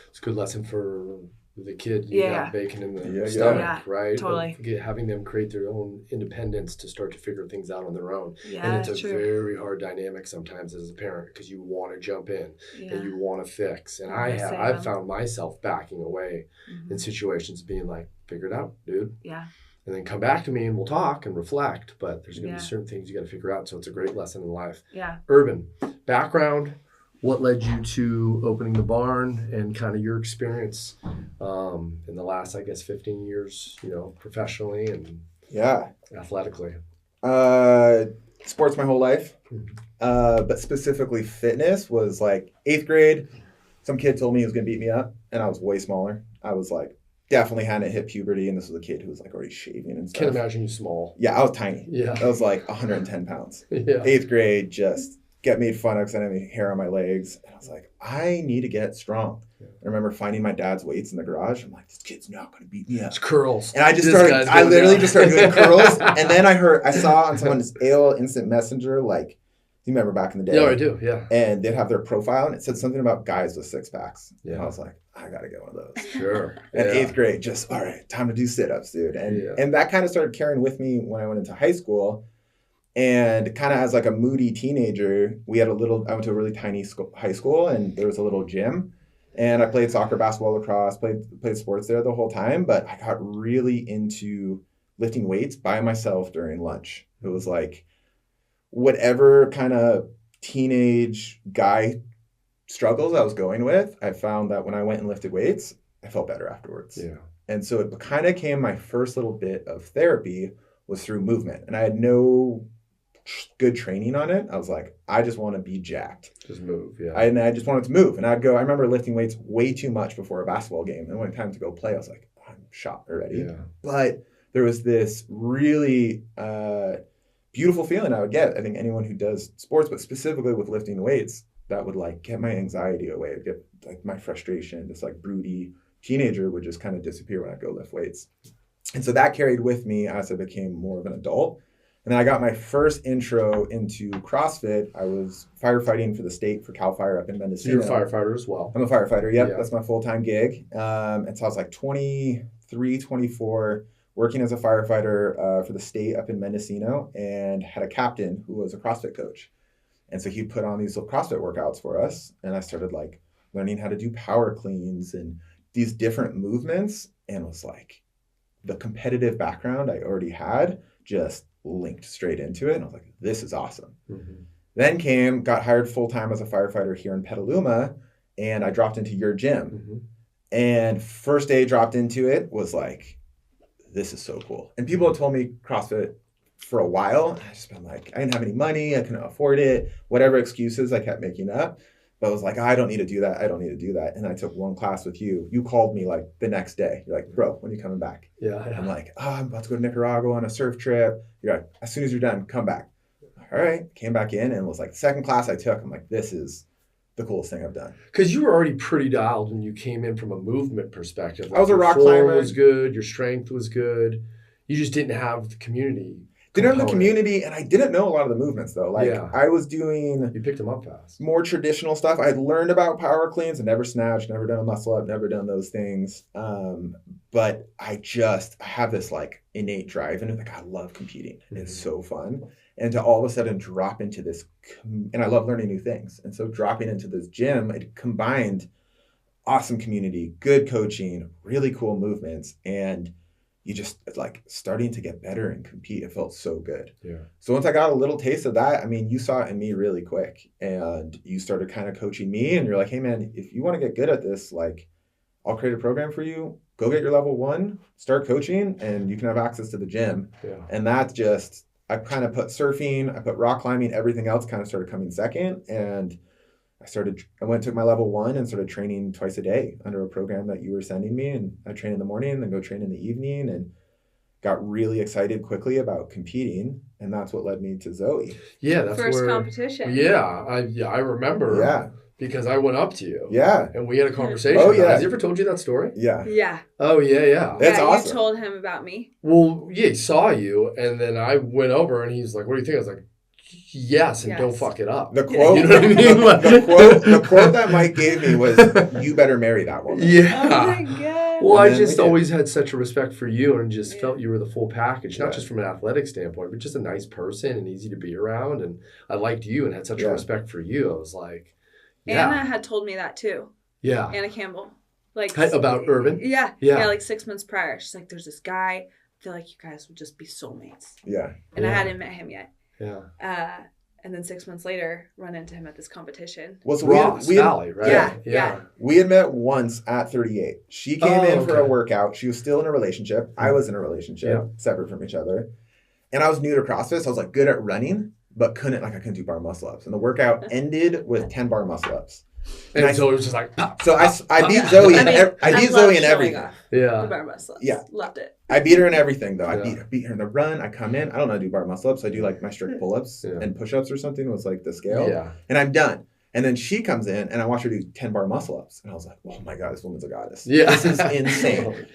C: It's
A: a good lesson for the kid you got bacon in the stomach, right?
C: Totally.
A: Having them create their own independence to start to figure things out on their own.
C: Yeah,
A: and it's a very hard dynamic sometimes as a parent because you want to jump in and you want to fix. And I've found myself backing away in situations being like, figure it out, dude.
C: Yeah.
A: And then come back to me and we'll talk and reflect. But there's going to be certain things you got to figure out. So it's a great lesson in life.
C: Yeah.
A: Urban, background. What led you to opening the barn and kind of your experience in the last, 15 years, professionally and athletically?
B: Sports my whole life, but specifically fitness was like 8th grade. Some kid told me he was going to beat me up, and I was way smaller. I was like, definitely hadn't hit puberty, and this was a kid who was like already shaving and stuff.
A: Can't imagine you small.
B: Yeah, I was tiny.
A: Yeah.
B: I was like 110 pounds.
A: Yeah.
B: 8th grade, just get made fun of because I didn't have any hair on my legs. And I was like, I need to get strong. Yeah. I remember finding my dad's weights in the garage. I'm like, this kid's not going to beat me up.
A: It's curls.
B: And I literally just started doing curls. And then I saw on someone's AOL Instant Messenger, like, you remember back in the day?
A: Yeah, I do, yeah.
B: And they'd have their profile and it said something about guys with 6-packs. Yeah. And I was like, I got to get one of those.
A: Sure.
B: And 8th grade, just, all right, time to do sit-ups, dude. And that kind of started carrying with me when I went into high school. And kind of as like a moody teenager, I went to a really tiny high school and there was a little gym. And I played soccer, basketball, lacrosse, played sports there the whole time. But I got really into lifting weights by myself during lunch. It was like whatever kind of teenage guy struggles I was going with, I found that when I went and lifted weights, I felt better afterwards.
A: Yeah.
B: And so it kind of came, my first little bit of therapy was through movement. And I had no good training on it. I was like, I just want to be jacked.
A: Just move, yeah.
B: I just wanted to move. And I remember lifting weights way too much before a basketball game. And when it came time to go play, I was like, I'm shot already.
A: Yeah.
B: But there was this really beautiful feeling I would get. I think anyone who does sports, but specifically with lifting weights, that would like get my anxiety away. It'd get like my frustration, this like broody teenager would just kind of disappear when I go lift weights. And so that carried with me as I became more of an adult. And then I got my first intro into CrossFit. I was firefighting for the state for CAL FIRE up in Mendocino.
A: You're a firefighter as well.
B: I'm a firefighter, yep. Yeah. That's my full-time gig. And so I was like 23, 24, working as a firefighter for the state up in Mendocino, and had a captain who was a CrossFit coach. And so he put on these little CrossFit workouts for us. And I started like learning how to do power cleans and these different movements, and was like, the competitive background I already had just linked straight into it. And I was like, this is awesome. Mm-hmm. Then got hired full-time as a firefighter here in Petaluma, and I dropped into your gym. Mm-hmm. And first day dropped into it was like, this is so cool. And people have told me CrossFit for a while. And I just been like, I didn't have any money. I couldn't afford it. Whatever excuses I kept making up. But I was like, I don't need to do that. I don't need to do that. And I took one class with you. You called me like the next day. You're like, bro, when are you coming back?
A: Yeah.
B: I'm like, I'm about to go to Nicaragua on a surf trip. You're like, as soon as you're done, come back. All right. Came back in and was like, the second class I took, I'm like, this is the coolest thing I've done.
A: Because you were already pretty dialed when you came in from a movement perspective. Like
B: I was a rock climber.
A: Was good. Your strength was good. You just didn't have the community.
B: Didn't have the community, and I didn't know a lot of the movements, though. Like, I was doing...
A: You picked them up fast.
B: More traditional stuff. I had learned about power cleans. I never snatched, never done a muscle up, never done those things. But I have this, like, innate drive, and like, I love competing. And it's so fun. And to all of a sudden drop into this... And I love learning new things. And so dropping into this gym, it combined awesome community, good coaching, really cool movements, and... you just like starting to get better and compete. It felt so good.
A: Yeah.
B: So once I got a little taste of that, I mean, you saw it in me really quick and you started kind of coaching me and you're like, hey man, if you want to get good at this, like I'll create a program for you, go get your level 1, start coaching and you can have access to the gym.
A: Yeah.
B: And that's just, I kind of put surfing, I put rock climbing, everything else kind of started coming second. And I went and took my level 1 and started training twice a day under a program that you were sending me. And I train in the morning and then go train in the evening and got really excited quickly about competing. And that's what led me to Zoe.
A: Yeah. That's
C: first competition.
A: Yeah. I remember.
B: Yeah.
A: Because I went up to you.
B: Yeah.
A: And we had a conversation.
B: Oh, yeah.
A: Has he ever told you that story?
B: Yeah.
C: Yeah.
A: Oh, yeah.
B: That's awesome.
C: You told him about me.
A: Well, yeah, he saw you. And then I went over and he's like, what do you think? I was like, yes, and don't fuck it up.
B: The quote,
A: you know what I mean?
B: the quote that Mike gave me was, "You better marry that woman."
A: Yeah.
C: Oh my god.
A: Well, I just always had such a respect for you, and just felt you were the full package, not just from an athletic standpoint, but just a nice person and easy to be around. And I liked you and had such a respect for you. I was like,
C: Anna had told me that too.
A: Yeah.
C: Anna Campbell, like
A: about Urban.
C: Yeah. Like 6 months prior, she's like, "There's this guy. I feel like you guys would just be soulmates."
B: Yeah.
C: And I hadn't met him yet.
A: Yeah.
C: And then 6 months later, run into him at this competition.
B: Well, so
A: we Valley, right?
C: Yeah.
B: We had met once at 38. She came in for a workout. She was still in a relationship. I was in a relationship, separate from each other. And I was new to CrossFit, so I was like good at running, but I couldn't do bar muscle ups. And the workout ended with 10 bar muscle ups.
A: And so it was just like, pop,
B: so
A: pop,
B: I beat Zoe in Zoe in everything.
C: The bar muscle ups.
B: Yeah.
C: Loved it.
B: I beat her in everything though. I beat her in the run. I come in. I don't know how to do bar muscle ups. I do like my strict pull ups and push ups or something was like the scale.
A: Yeah.
B: And I'm done. And then she comes in and I watch her do 10 bar muscle ups. And I was like, oh my God, this woman's a goddess.
A: Yeah.
B: This is insane.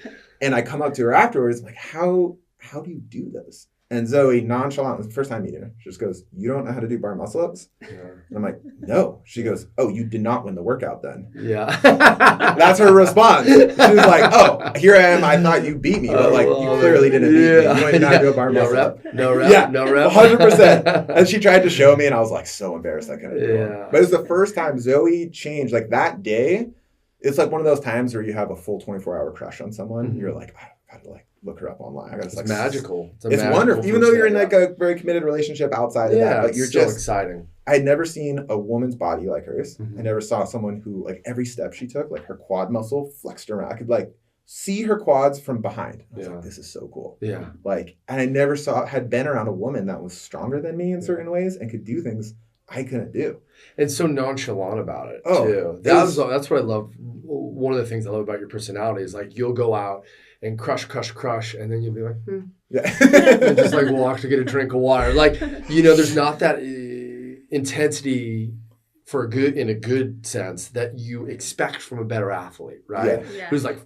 B: And I come up to her afterwards, I'm like, how do you do this? And Zoe, nonchalant, the first time meeting her, she just goes, "You don't know how to do bar muscle ups?" Yeah. And I'm like, "No." She goes, "Oh, you did not win the workout then."
A: Yeah.
B: That's her response. She was like, "Oh, here I am. I thought you beat me, but like you clearly didn't beat me. You don't even know how to do a bar muscle up."
A: No rep.
B: 100%. And she tried to show me, and I was like so embarrassed I couldn't do it. But it was the first time Zoe changed. Like that day, it's like one of those times where you have a full 24-hour crush on someone. Mm-hmm. You're like, I gotta like look her up online.
A: It's like magical.
B: It's wonderful. Even though you're in like a very committed relationship outside of that, but you're
A: still
B: just
A: exciting.
B: I had never seen a woman's body like hers. Mm-hmm. I never saw someone who like every step she took, like her quad muscle flexed around. I could like see her quads from behind. I was like, this is so cool.
A: Yeah.
B: Like, and I never had been around a woman that was stronger than me in certain ways and could do things I couldn't do.
A: And so nonchalant about it too. That's what I love. One of the things I love about your personality is like you'll go out and crush, and then you'll be like, and just like walk to get a drink of water. Like, there's not that intensity in a good sense that you expect from a better athlete, right?
C: Yeah.
A: Who's like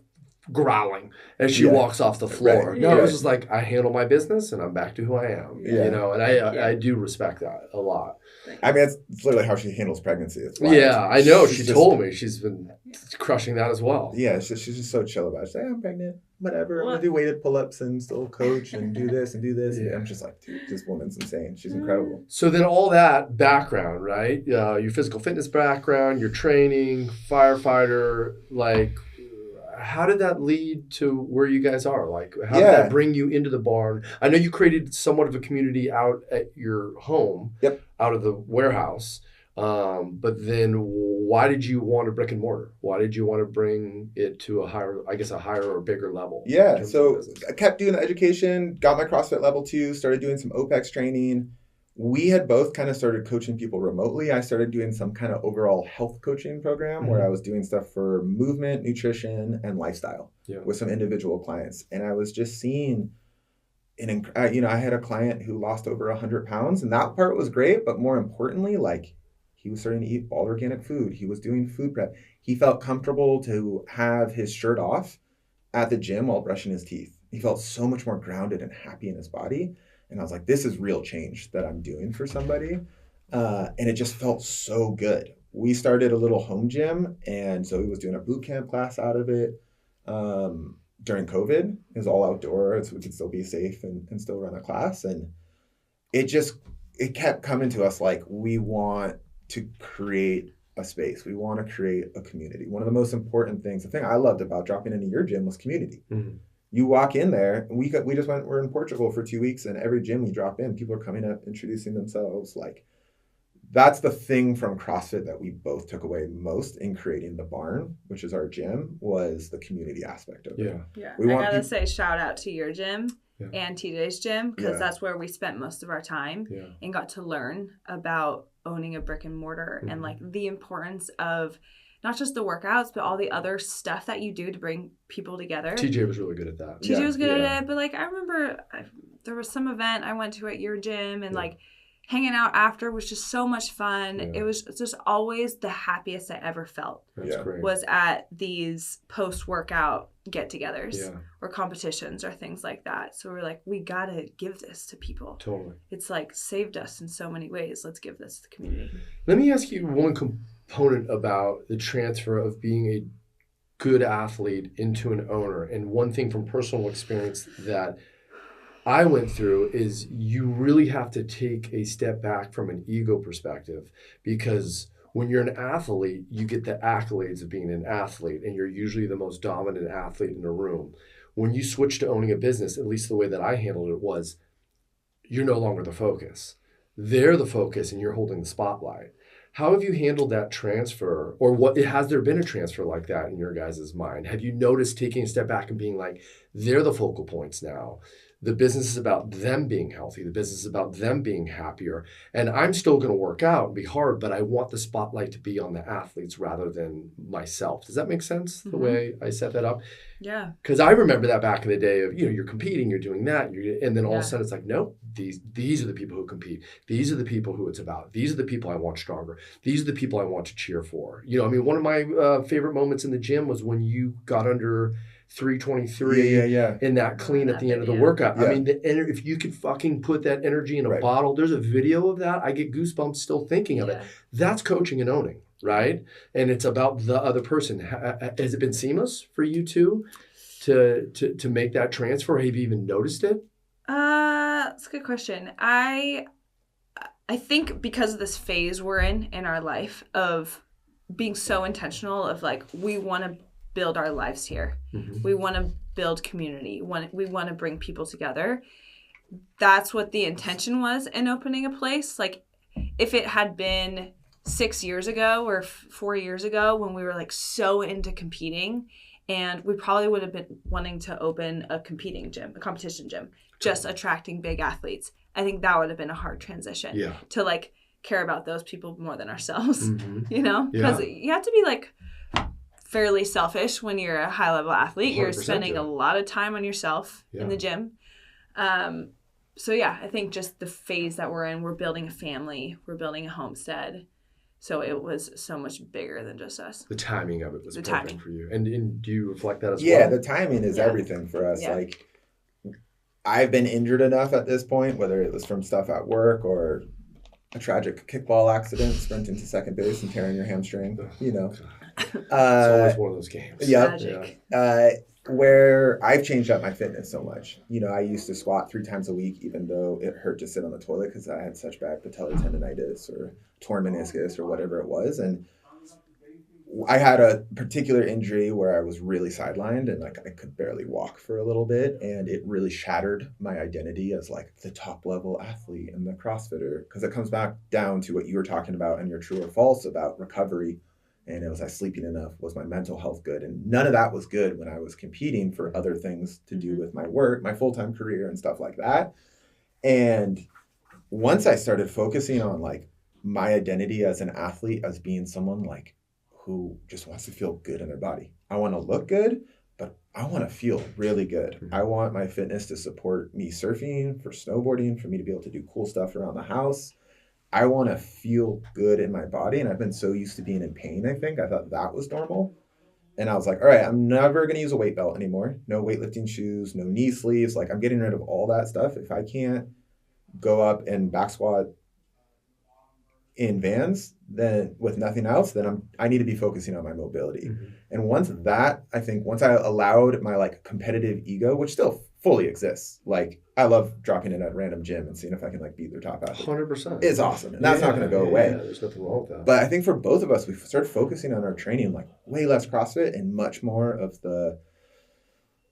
A: growling as she walks off the floor. Right. No, it was just like, I handle my business and I'm back to who I am, and I do respect that a lot.
B: I mean, it's literally how she handles pregnancy. It's
A: I know. She told me she's been crushing that as well.
B: Yeah, she's just so chill about it. She's like, I'm pregnant, whatever. I'm going to do weighted pull-ups and still coach and do this and do this. Yeah. And I'm just like, dude, this woman's insane. She's incredible.
A: So then all that background, right? Your physical fitness background, your training, firefighter, like, how did that lead to where you guys are? Like, how did that bring you into the barn? I know you created somewhat of a community out at your home, out of the warehouse. But then why did you want a brick and mortar? Why did you want to bring it to a higher or bigger level?
B: Yeah, so I kept doing the education, got my CrossFit level 2, started doing some OPEX training. We had both kind of started coaching people remotely. I started doing some kind of overall health coaching program where I was doing stuff for movement, nutrition, and lifestyle with some individual clients. And I was just seeing, I had a client who lost over 100 pounds, and that part was great. But more importantly, like, he was starting to eat all organic food. He was doing food prep. He felt comfortable to have his shirt off at the gym while brushing his teeth. He felt so much more grounded and happy in his body. And I was like, this is real change that I'm doing for somebody. And it just felt so good. We started a little home gym, and Zoe was doing a boot camp class out of it during COVID. It was all outdoor, so we could still be safe and still run a class. And it kept coming to us like, we want to create a space. We want to create a community. One of the most important things, the thing I loved about dropping into your gym was community. Mm-hmm. You walk in there, and we're in Portugal for 2 weeks, and every gym we drop in, people are coming up, introducing themselves. Like, that's the thing from CrossFit that we both took away most in creating the barn, which is our gym, was the community aspect of it.
C: Yeah. I gotta say, shout out to your gym and TJ's gym, because that's where we spent most of our time and got to learn about owning a brick and mortar and like the importance of not just the workouts, but all the other stuff that you do to bring people together.
A: TJ was really good at that.
C: TJ was good at it, but like, I remember there was some event I went to at your gym, and like, hanging out after was just so much fun. It was just always the happiest I ever felt.
A: That's great.
C: Was at these post-workout get-togethers or competitions or things like that. So we're like, we gotta give this to people.
A: Totally.
C: It's like saved us in so many ways. Let's give this to the community.
A: Let me ask you one component about the transfer of being a good athlete into an owner. And one thing from personal experience that I went through is you really have to take a step back from an ego perspective, because when you're an athlete, you get the accolades of being an athlete, and you're usually the most dominant athlete in a room. When you switch to owning a business, at least the way that I handled it was, you're no longer the focus. They're the focus, and you're holding the spotlight. How have you handled that transfer, or has there been a transfer like that in your guys' mind? Have you noticed taking a step back and being like, they're the focal points now? The business is about them being healthy. The business is about them being happier. And I'm still going to work out and be hard, but I want the spotlight to be on the athletes rather than myself. Does that make sense, the way I set that up?
C: Yeah.
A: Because I remember that back in the day of, you're competing, you're doing that, and then all of a sudden it's like, no, these are the people who compete. These are the people who it's about. These are the people I want stronger. These are the people I want to cheer for. One of my favorite moments in the gym was when you got under 323 in that clean at the end of the workout. I mean, if you could fucking put that energy in a bottle, there's a video of that. I get goosebumps still thinking of it. That's coaching and owning, right? And it's about the other person. Has it been seamless for you two to make that transfer? Have you even noticed it?
C: That's a good question. I think because of this phase we're in our life of being so intentional of like, we want to build our lives here. Mm-hmm. We want to build community. We want to bring people together. That's what the intention was in opening a place. Like, if it had been 6 years ago or 4 years ago when we were like so into competing, and we probably would have been wanting to open a competition gym, just attracting big athletes. I think that would have been a hard transition to like care about those people more than ourselves, because you have to be like fairly selfish when you're a high level athlete. You're spending a lot of time on yourself in the gym. So I think just the phase that we're in, we're building a family, we're building a homestead. So it was so much bigger than just us.
A: The timing of it was perfect for you. And do you reflect that as well?
B: Yeah, the timing is everything for us. Yeah. Like, I've been injured enough at this point, whether it was from stuff at work or a tragic kickball accident, sprinting to second base and tearing your hamstring,
A: It's always one of those games.
C: Tragic.
B: Where I've changed up my fitness so much. I used to squat 3 times a week, even though it hurt to sit on the toilet because I had such bad patellar tendonitis or torn meniscus or whatever it was. And I had a particular injury where I was really sidelined and like I could barely walk for a little bit, and it really shattered my identity as like the top level athlete and the CrossFitter, because it comes back down to what you were talking about and your true or false about recovery And it was I sleeping enough? Was my mental health good? And none of that was good when I was competing for other things to do with my work, my full-time career and stuff like that. And once I started focusing on like my identity as an athlete, as being someone like who just wants to feel good in their body. I want to look good, but I want to feel really good. I want my fitness to support me surfing, for snowboarding, for me to be able to do cool stuff around the house. I want to feel good in my body. And I've been so used to being in pain, I thought that was normal. And I was like, all right, I'm never going to use a weight belt anymore. No weightlifting shoes, no knee sleeves. Like I'm getting rid of all that stuff. If I can't go up and back squat in Vans, then with nothing else, then I need to be focusing on my mobility. And once I allowed my like competitive ego, which still fully exists, like I love dropping in at a random gym and seeing if I can like beat their top athlete.
A: 100%.
B: It's awesome. And that's not going to go away.
A: Yeah, there's nothing wrong with that.
B: But I think for both of us, we started focusing on our training, like way less CrossFit and much more of the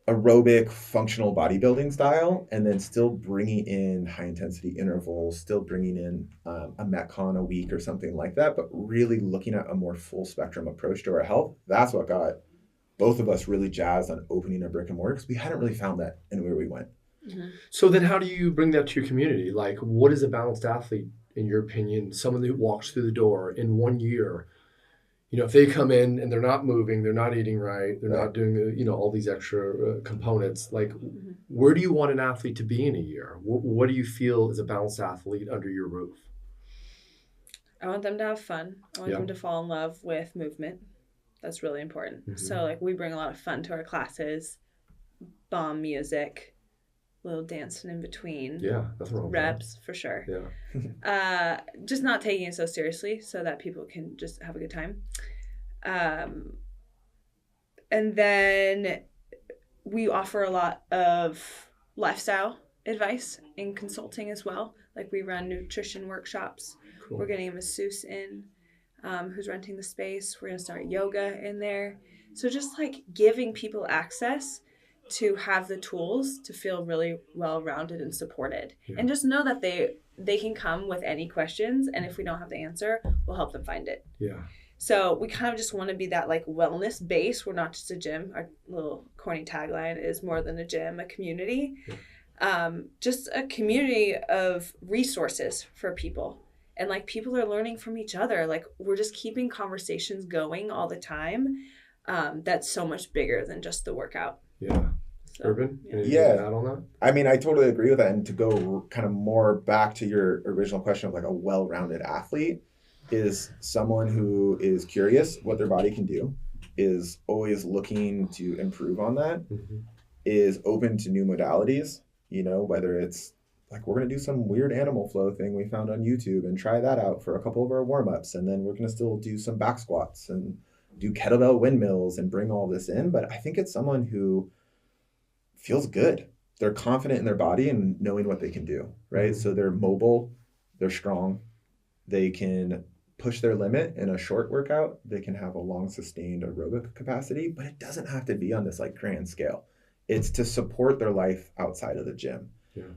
B: aerobic functional bodybuilding style, and then still bringing in high intensity intervals, still bringing in a Metcon a week or something like that, but really looking at a more full spectrum approach to our health. That's what got both of us really jazzed on opening a brick and mortar, because we hadn't really found that anywhere we went.
A: So then how do you bring that to your community? Like, what is a balanced athlete, in your opinion? Someone who walks through the door in 1 year, you know, if they come in and they're not moving, they're not eating right, they're not doing, you know, all these extra components, like where do you want an athlete to be in a year? What do you feel is a balanced athlete under your roof?
C: I want them to have fun. I want them to fall in love with movement. That's really important. So like we bring a lot of fun to our classes, bomb music, little dancing in between.
A: Yeah, that's wrong.
C: Reps for sure.
A: Yeah.
C: Just not taking it so seriously so that people can just have a good time. And then we offer a lot of lifestyle advice and consulting as well. Like we run nutrition workshops. Cool. We're getting a masseuse in who's renting the space. We're going to start yoga in there. So just like giving people access to have the tools to feel really well-rounded and supported. And just know that they can come with any questions, and if we don't have the answer, we'll help them find it. So we kind of just want to be that like wellness base. We're not just a gym. Our little corny tagline is more than a gym, a community. Just a community of resources for people. And like people are learning from each other. Like we're just keeping conversations going all the time. That's so much bigger than just the workout.
A: So, Urban?
B: Yeah.
A: Add on that?
B: I mean, I totally agree with that. And to go kind of more back to your original question of like a well-rounded athlete is someone who is curious what their body can do, is always looking to improve on that, is open to new modalities, you know, whether it's like we're going to do some weird animal flow thing we found on YouTube and try that out for a couple of our warm-ups. And then we're going to still do some back squats and do kettlebell windmills and bring all this in. But I think it's someone who feels good. They're confident in their body and knowing what they can do, right? So they're mobile, they're strong, they can push their limit in a short workout, they can have a long sustained aerobic capacity, but it doesn't have to be on this like grand scale. It's to support their life outside of the gym.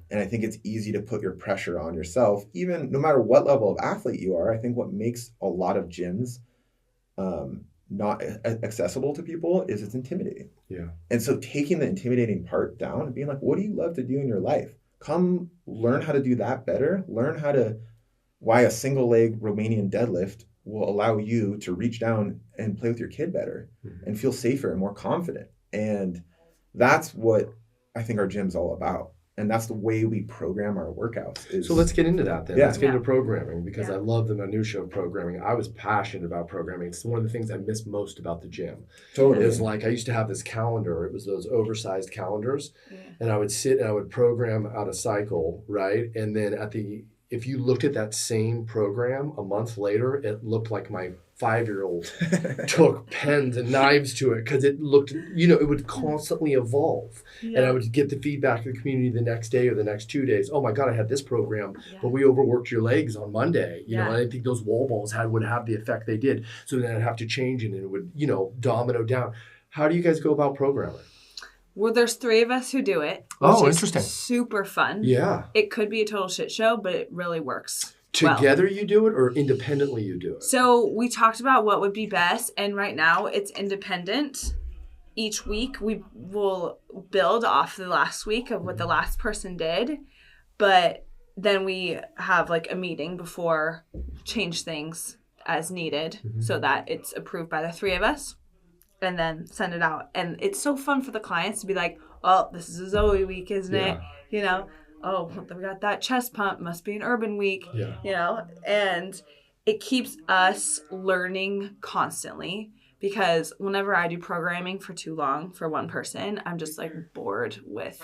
B: And I think it's easy to put your pressure on yourself, even no matter what level of athlete you are. I think what makes a lot of gyms not accessible to people is it's intimidating. And so taking the intimidating part down and being like, what do you love to do in your life? Come learn how to do that better. Learn why a single leg Romanian deadlift will allow you to reach down and play with your kid better and feel safer and more confident. And that's what I think our gym's all about. And that's the way we program our workouts.
A: So let's get into that then. Let's get into programming, because I love the minutia of programming. I was passionate about programming. It's one of the things I miss most about the gym.
B: Totally.
A: It was like I used to have this calendar. It was those oversized calendars. And I would sit and I would program out a cycle, right? And then if you looked at that same program a month later, it looked like my 5-year-old took pens and knives to it, because it looked, you know, it would constantly evolve. And I would get the feedback of the community the next day or the next 2 days. Oh my God, I had this program, but we overworked your legs on Monday. You know, I didn't think those wall balls would have the effect they did. So then I'd have to change it and it would, you know, domino down. How do you guys go about programming?
C: Well, there's 3 of us who do it.
A: Oh, interesting.
C: Super fun.
A: Yeah.
C: It could be a total shit show, but it really works.
A: Together you do it or independently you do it?
C: So we talked about what would be best, and right now it's independent. Each week we will build off the last week of what the last person did, but then we have like a meeting before, change things as needed so that it's approved by the three of us, and then send it out. And it's so fun for the clients to be like, oh, this is a Zoe week, isn't it? You know, oh, we got that chest pump, must be an Urban week, you know, and it keeps us learning constantly, because whenever I do programming for too long for one person, I'm just like bored with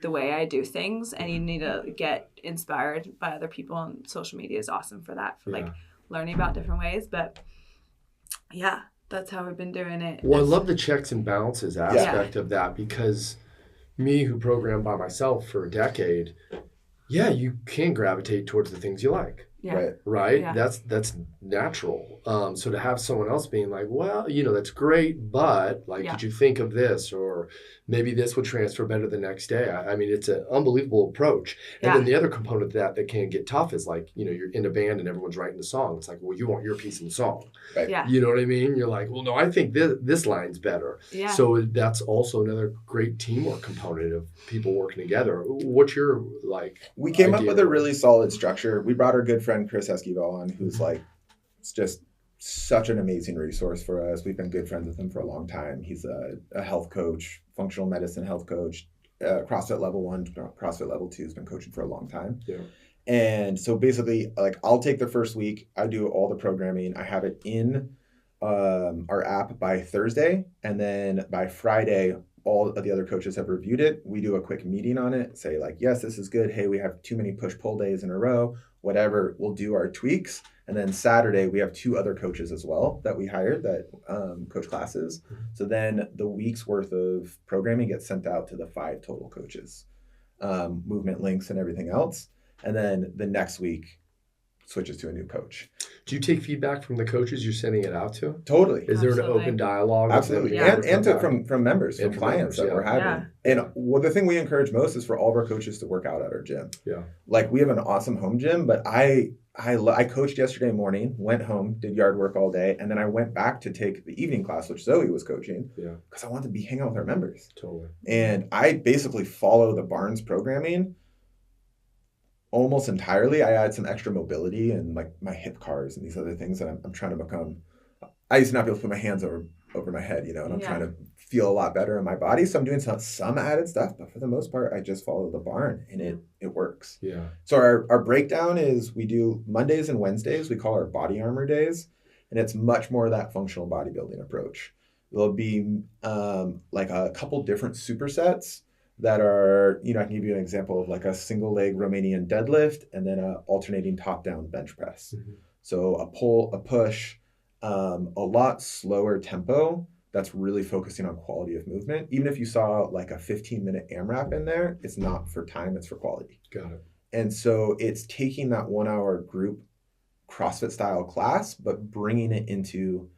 C: the way I do things, and you need to get inspired by other people, and social media is awesome for that, for like learning about different ways. But yeah, that's how we've been doing it.
A: Well, I love the checks and balances aspect of that, because me, who programmed by myself for a decade, you can gravitate towards the things you like. Right? Yeah. That's natural. So to have someone else being like, well, you know, that's great, but like, did you think of this? Or maybe this would transfer better the next day. I mean, it's an unbelievable approach. And then the other component of that can get tough is like, you know, you're in a band and everyone's writing the song. It's like, well, you want your piece in the song. Right? Yeah. You know what I mean? You're like, well, no, I think this line's better. Yeah. So that's also another great teamwork component of people working together. What's your
B: We came up with a really solid structure. We brought our good friend Chris Esquivel on, who's like, it's just such an amazing resource for us. We've been good friends with him for a long time. He's a health coach, functional medicine health coach, CrossFit level 1, CrossFit level 2, has been coaching for a long time. Yeah. And so basically, like, I'll take the first week, I do all the programming, I have it in our app by Thursday, and then by Friday, all of the other coaches have reviewed it. We do a quick meeting on it, say like, yes, this is good. Hey, we have too many push-pull days in a row, whatever. We'll do our tweaks. And then Saturday, we have 2 other coaches as well that we hired that coach classes. So then the week's worth of programming gets sent out to the 5 total coaches, movement links and everything else. And then the next week switches to a new coach.
A: Do you take feedback from the coaches you're sending it out to?
B: Totally.
A: Is there an open dialogue?
B: Absolutely. And from members, from clients that we're having. And the thing we encourage most is for all of our coaches to work out at our gym. Yeah. Like, we have an awesome home gym, but I coached yesterday morning, went home, did yard work all day, and then I went back to take the evening class, which Zoe was coaching, because I wanted to be hanging out with our members. Totally. And I basically follow the Barnes programming almost entirely. I add some extra mobility and like my hip cars and these other things that I'm trying to become. I used to not be able to put my hands over my head, you know, and I'm trying to feel a lot better in my body. So I'm doing some added stuff, but for the most part, I just follow the barn, and it works. Yeah. So our breakdown is, we do Mondays and Wednesdays. We call our body armor days, and it's much more that functional bodybuilding approach. There'll be like a couple different supersets that are, you know, I can give you an example of like a single leg Romanian deadlift and then a alternating top down bench press. Mm-hmm. So a pull, a push, a lot slower tempo that's really focusing on quality of movement. Even if you saw like a 15-minute AMRAP in there, it's not for time, it's for quality. Got it. And so it's taking that 1-hour group CrossFit style class, but bringing it into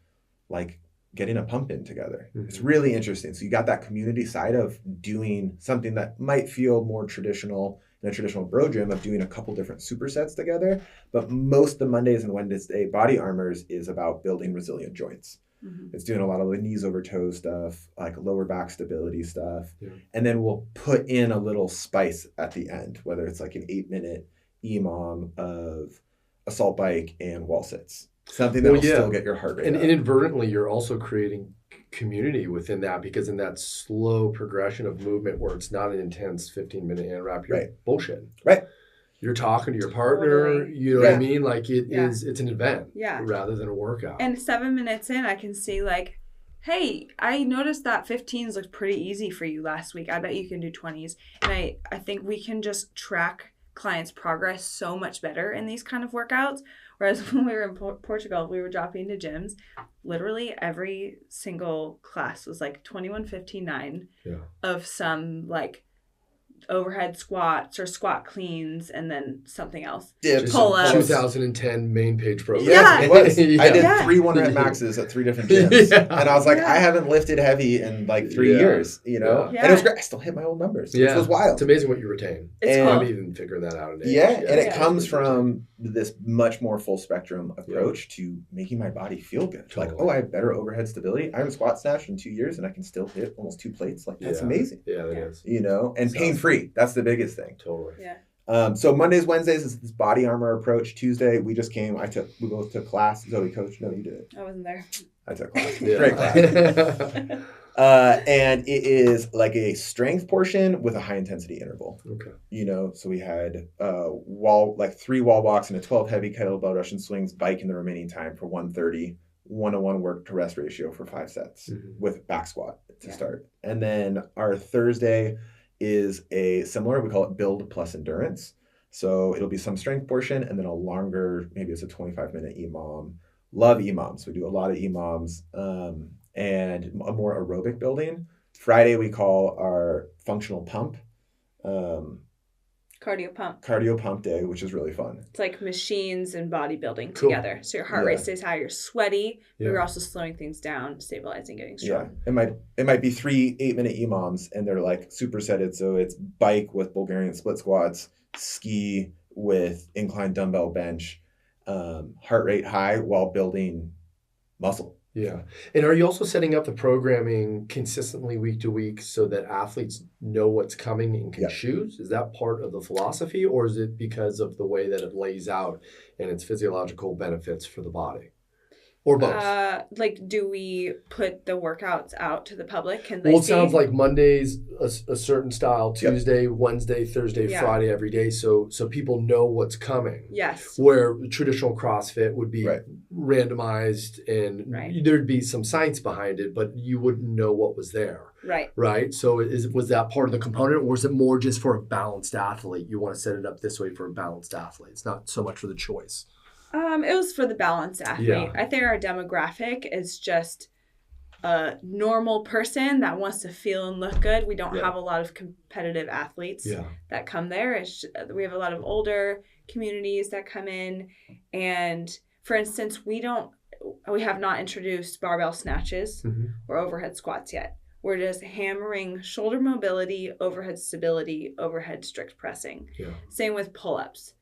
B: like getting a pump in together. Mm-hmm. It's really interesting. So you got that community side of doing something that might feel more traditional in a traditional bro gym, of doing a couple different supersets together. But most of the Mondays and Wednesday body armors is about building resilient joints. Mm-hmm. It's doing a lot of the knees over toes stuff, like lower back stability stuff. Yeah. And then we'll put in a little spice at the end, whether it's like an 8-minute EMOM of assault bike and wall sits. Something that will still get your heart rate
A: and
B: up.
A: Inadvertently, you're also creating community within that, because in that slow progression of movement where it's not an intense 15-minute AMRAP, you're bullshitting. Right. You're talking to your partner, you know what I mean? Like it's an event rather than a workout.
C: And 7 minutes in, I can see like, hey, I noticed that 15s looked pretty easy for you last week. I bet you can do 20s. And I think we can just track clients' progress so much better in these kind of workouts. Whereas when we were in Portugal, we were dropping to gyms. Literally every single class was like 21:59 of some like overhead squats or squat cleans, and then something else.
A: Pull-ups. 2010 main page program.
B: Yeah, it was. I did 3 1-rep maxes at 3 different gyms. And I was like, I haven't lifted heavy in like 3 years, you know? And it was great. I still hit my old numbers, which was wild.
A: It's amazing what you retain. I'm even figuring that out.
B: And it comes from this much more full spectrum approach to making my body feel good. Totally. Like, oh, I have better overhead stability. I haven't squat snatched in 2 years and I can still hit almost 2 plates. Like, that's amazing.
A: Yeah, that is.
B: You know, and pain-free. That's the biggest thing.
A: Totally.
C: Yeah.
B: So Mondays, Wednesdays is this body armor approach. Tuesday, we both took class. Zoe coached. No, you did.
C: I wasn't there.
B: I took class. Great class. And it is like a strength portion with a high intensity interval.
A: Okay.
B: You know, so we had 3 wall walks and a 12 heavy kettlebell Russian swings, bike in the remaining time for 130, 1-to-1 work to rest ratio for 5 sets with back squat to start. And then our Thursday is a similar, we call it build plus endurance. So it'll be some strength portion and then a longer, maybe it's a 25-minute EMOM. Love EMOMs. We do a lot of EMOMs. And a more aerobic building. Friday we call our functional pump.
C: Cardio
B: pump day, which is really fun.
C: It's like machines and bodybuilding together. So your heart rate stays high, you're sweaty, but you're also slowing things down, stabilizing, getting strong.
B: Yeah. It might be 3 8-minute EMOMs and they're like supersetted. So it's bike with Bulgarian split squats, ski with incline dumbbell bench, heart rate high while building muscle.
A: Yeah. And are you also setting up the programming consistently week to week so that athletes know what's coming and can choose? Is that part of the philosophy, or is it because of the way that it lays out and its physiological benefits for the body? Or both?
C: Do we put the workouts out to the public? Can
A: they see? It sounds like Monday's a certain style, Tuesday, Wednesday, Thursday, Friday, every day. So people know what's coming.
C: Yes.
A: Where traditional CrossFit would be randomized and there'd be some science behind it, but you wouldn't know what was there.
C: Right.
A: Right. So was that part of the component, or is it more just for a balanced athlete? You want to set it up this way for a balanced athlete. It's not so much for the choice.
C: It was for the balanced athlete.
A: Yeah.
C: I think our demographic is just a normal person that wants to feel and look good. We don't have a lot of competitive athletes that come there. We have a lot of older communities that come in. And for instance, we have not introduced barbell snatches or overhead squats yet. We're just hammering shoulder mobility, overhead stability, overhead strict pressing.
A: Yeah.
C: Same with pull-ups.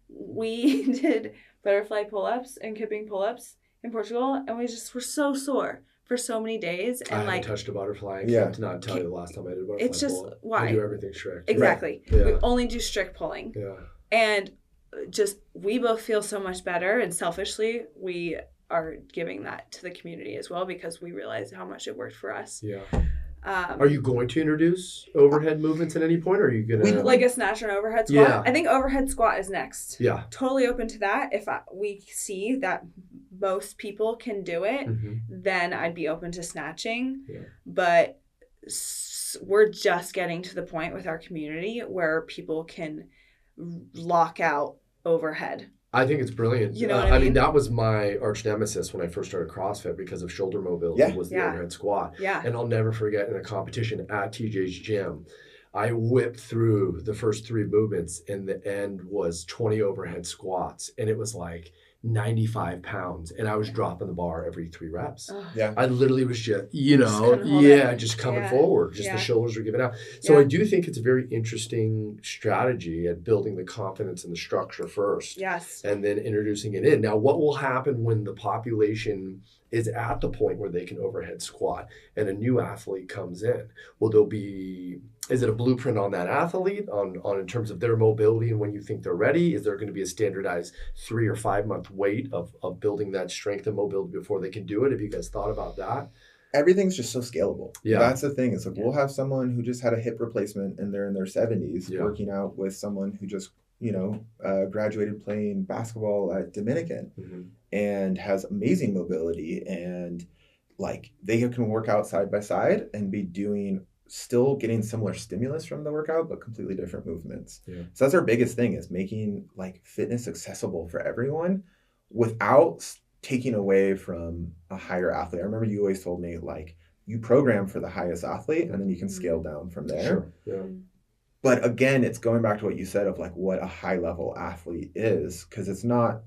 C: We did butterfly pull-ups and kipping pull-ups in Portugal, and we just were so sore for so many days. And
A: I haven't touched a butterfly. I can't not tell you the last time I did a butterfly.
C: It's just
A: pull-up.
C: why
A: I do everything strict.
C: Exactly.
A: Right.
C: We only do strict pulling.
A: Yeah.
C: And just we both feel so much better, and selfishly we are giving that to the community as well because we realized how much it worked for us.
A: Yeah. Are you going to introduce overhead movements at any point, or are you going to...
C: Like a snatch and overhead squat?
A: Yeah.
C: I think overhead squat is next.
A: Yeah.
C: Totally open to that. If we see that most people can do it, then I'd be open to snatching.
A: Yeah.
C: But we're just getting to the point with our community where people can lock out overhead.
A: I think it's brilliant.
C: You know what I mean?
A: That was my arch nemesis when I first started CrossFit because of shoulder mobility was the overhead squat.
C: Yeah.
A: And I'll never forget in a competition at TJ's gym, I whipped through the first 3 movements and the end was 20 overhead squats. And it was like 95 pounds. And I was dropping the bar every 3 reps.
B: Yeah.
A: I literally was just, just coming forward. Just the shoulders were giving out. So I do think it's a very interesting strategy at building the confidence and the structure first.
C: Yes.
A: And then introducing it in. Now, what will happen when the population is at the point where they can overhead squat and a new athlete comes in? Is it a blueprint on that athlete on in terms of their mobility and when you think they're ready? Is there going to be a standardized 3 or 5 month wait of building that strength and mobility before they can do it? Have you guys thought about that?
B: Everything's just so scalable.
A: Yeah.
B: That's the thing. It's like we'll have someone who just had a hip replacement and they're in their 70s working out with someone who just, graduated playing basketball at Dominican and has amazing mobility, and like they can work out side by side and be still getting similar stimulus from the workout, but completely different movements.
A: Yeah.
B: So that's our biggest thing, is making like fitness accessible for everyone without taking away from a higher athlete. I remember you always told me, like, you program for the highest athlete and then you can scale down from there.
A: Sure. Yeah.
B: But again, it's going back to what you said of like what a high level athlete is, because it's not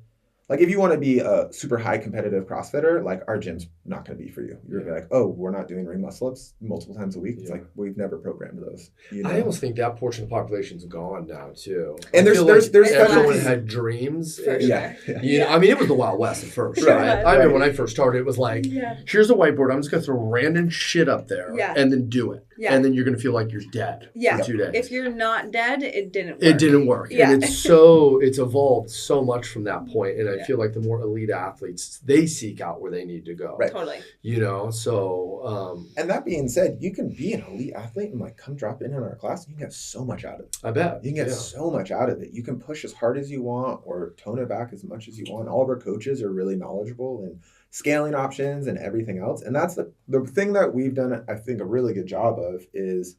B: Like if you want to be a super high competitive CrossFitter, like our gym's not going to be for you. You're gonna be like, oh, we're not doing ring muscle ups multiple times a week. It's like we've never programmed those. You know?
A: I almost think that portion of the population's gone now too.
B: And there's
A: everyone had dreams.
B: Yeah.
A: I mean, it was the Wild West at first, right? I mean, when I first started, it was like, here's a whiteboard. I'm just gonna throw random shit up there, and then do it, and then you're gonna feel like you're dead for 2 days.
C: If you're not dead, it didn't work.
A: It didn't work, and it's evolved so much from that point, and I feel like the more elite athletes, they seek out where they need to go.
B: Right.
C: Totally.
A: You know, so.
B: And that being said, you can be an elite athlete and like come drop in our class and you can get so much out of it.
A: I bet.
B: You can get so much out of it. You can push as hard as you want or tone it back as much as you want. All of our coaches are really knowledgeable in scaling options and everything else. And that's the thing that we've done, I think, a really good job of is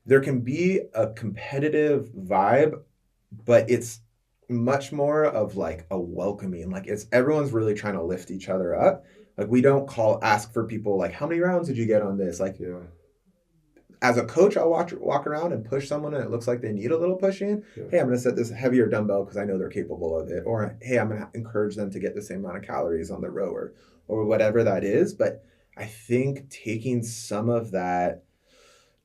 B: there can be a competitive vibe, but it's much more of like a welcoming, like it's everyone's really trying to lift each other up. Like we don't ask for people like, how many rounds did you get on this? Like as a coach, I'll walk around and push someone and it looks like they need a little pushing. Hey, I'm going to set this heavier dumbbell because I know they're capable of it. Or, hey, I'm going to encourage them to get the same amount of calories on the rower or whatever that is. But I think taking some of that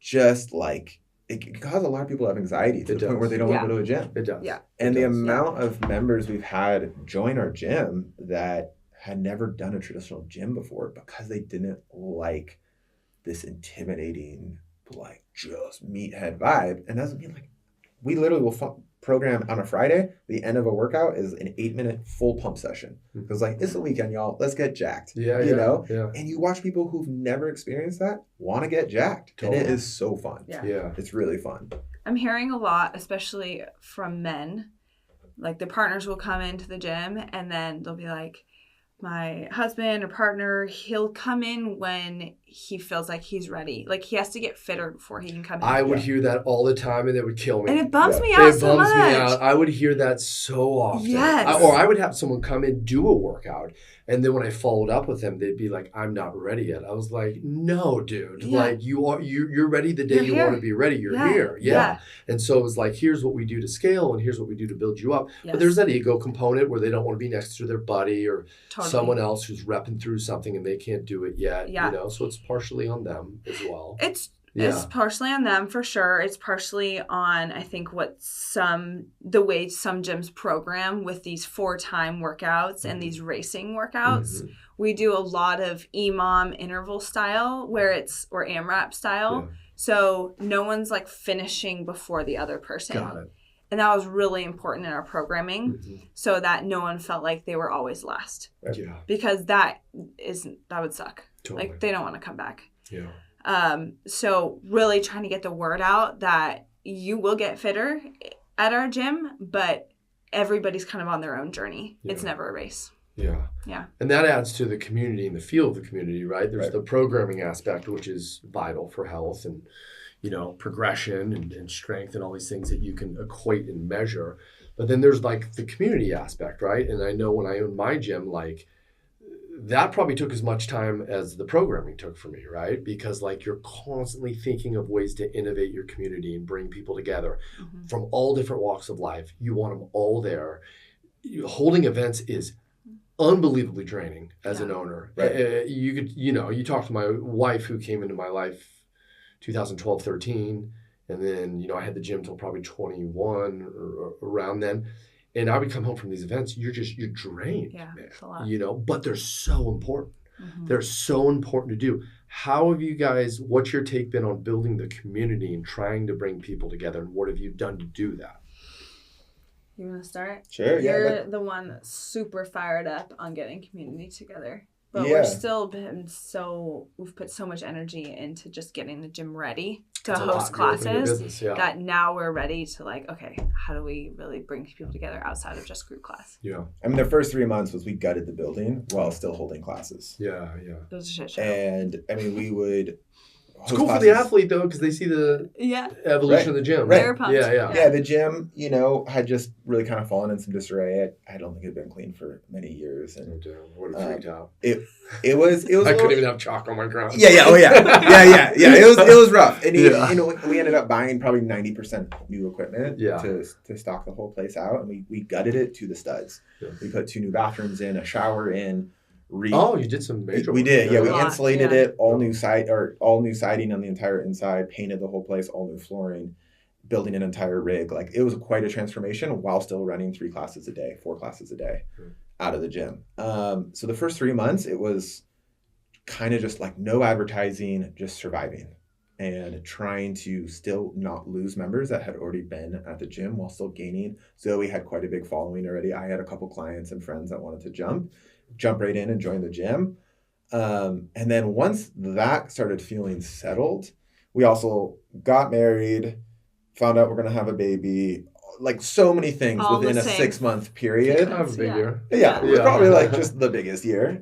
B: just like, it can cause a lot of people to have anxiety to the point where they don't want to go to a gym.
A: It does.
C: Yeah.
B: And the amount of members we've had join our gym that had never done a traditional gym before because they didn't like this intimidating, like just meathead vibe. And doesn't mean like, we literally will program on a Friday, the end of a workout is an 8-minute full pump session. Because like, it's the weekend, y'all, let's get jacked. You know? Yeah. And you watch people who've never experienced that want to get jacked. Totally. And it is so fun.
C: Yeah.
B: It's really fun.
C: I'm hearing a lot, especially from men, like the partners will come into the gym and then they'll be like, my husband or partner, he'll come in when he feels like he's ready. Like he has to get fitter before he can come in.
A: I would hear that all the time and it would kill me.
C: And it bums me out so much. It bums me out.
A: I would hear that so often.
C: Yes.
A: Or I would have someone come in, do a workout. And then when I followed up with them, they'd be like, I'm not ready yet. I was like, no, dude. Like you're ready the day you want to be ready. You're here. Yeah. And so it was like, here's what we do to scale and here's what we do to build you up. Yes. But there's that ego component where they don't want to be next to their buddy or someone else who's repping through something and they can't do it yet. You know, so it's partially on them as well.
C: It's partially on them for sure. It's partially on, I think, the way some gyms program with these 4-time workouts and these racing workouts. Mm-hmm. We do a lot of EMOM interval style or AMRAP style. Yeah. So no one's like finishing before the other person. Got it. And that was really important in our programming so that no one felt like they were always last. Yeah. Because that would suck. Totally. Like they don't want to come back. Yeah. So really trying to get the word out that you will get fitter at our gym, but everybody's kind of on their own journey. Yeah. It's never a race.
A: Yeah. Yeah. And that adds to the community and the feel of the community, right? There's the programming aspect, which is vital for health and, you know, progression and strength and all these things that you can equate and measure. But then there's like the community aspect, right? And I know when I owned my gym, like, that probably took as much time as the programming took for me, right? Because like you're constantly thinking of ways to innovate your community and bring people together from all different walks of life. You want them all there. Holding events is unbelievably draining as an owner. Right. You talk to my wife who came into my life 2012, 13, and then, I had the gym till probably 21 or around then. And I would come home from these events, you're drained, man. It's a lot. But they're so important. Mm-hmm. They're so important to do. How have you guys, what's your take been on building the community and trying to bring people together? And what have you done to do that?
C: You want to start?
B: Sure.
C: You're the one that's super fired up on getting community together. But we've put so much energy into just getting the gym ready to host classes that now we're ready to like, okay, how do we really bring people together outside of just group class?
B: Yeah. I mean, the first 3 months was we gutted the building while still holding classes.
A: Yeah.
C: It was a shit show.
B: And I mean, we would
A: It's cool for the athlete, though, because they see the evolution of the gym.
C: They're pumped.
B: Yeah, the gym, had just really kind of fallen in some disarray. I don't think it had been clean for many years. And
A: what a freaked out.
B: It was
A: I couldn't even have chalk on my ground.
B: Yeah. It was rough. And we ended up buying probably 90% new equipment to stock the whole place out. And we gutted it to the studs. Yeah. We put 2 new bathrooms in, a shower in.
A: You did some major work.
B: We did, we insulated it, all new siding on the entire inside, painted the whole place, all new flooring, building an entire rig. Like, it was quite a transformation while still running 4 classes a day out of the gym. So the first 3 months, it was kind of just like no advertising, just surviving and trying to still not lose members that had already been at the gym while still gaining. Zoe had quite a big following already. I had a couple clients and friends that wanted to jump right in and join the gym. And then once that started feeling settled, we also got married, found out we're going to have a baby, like so many things all within a 6-month period.
A: That was a big year.
B: Yeah, it was probably like just the biggest year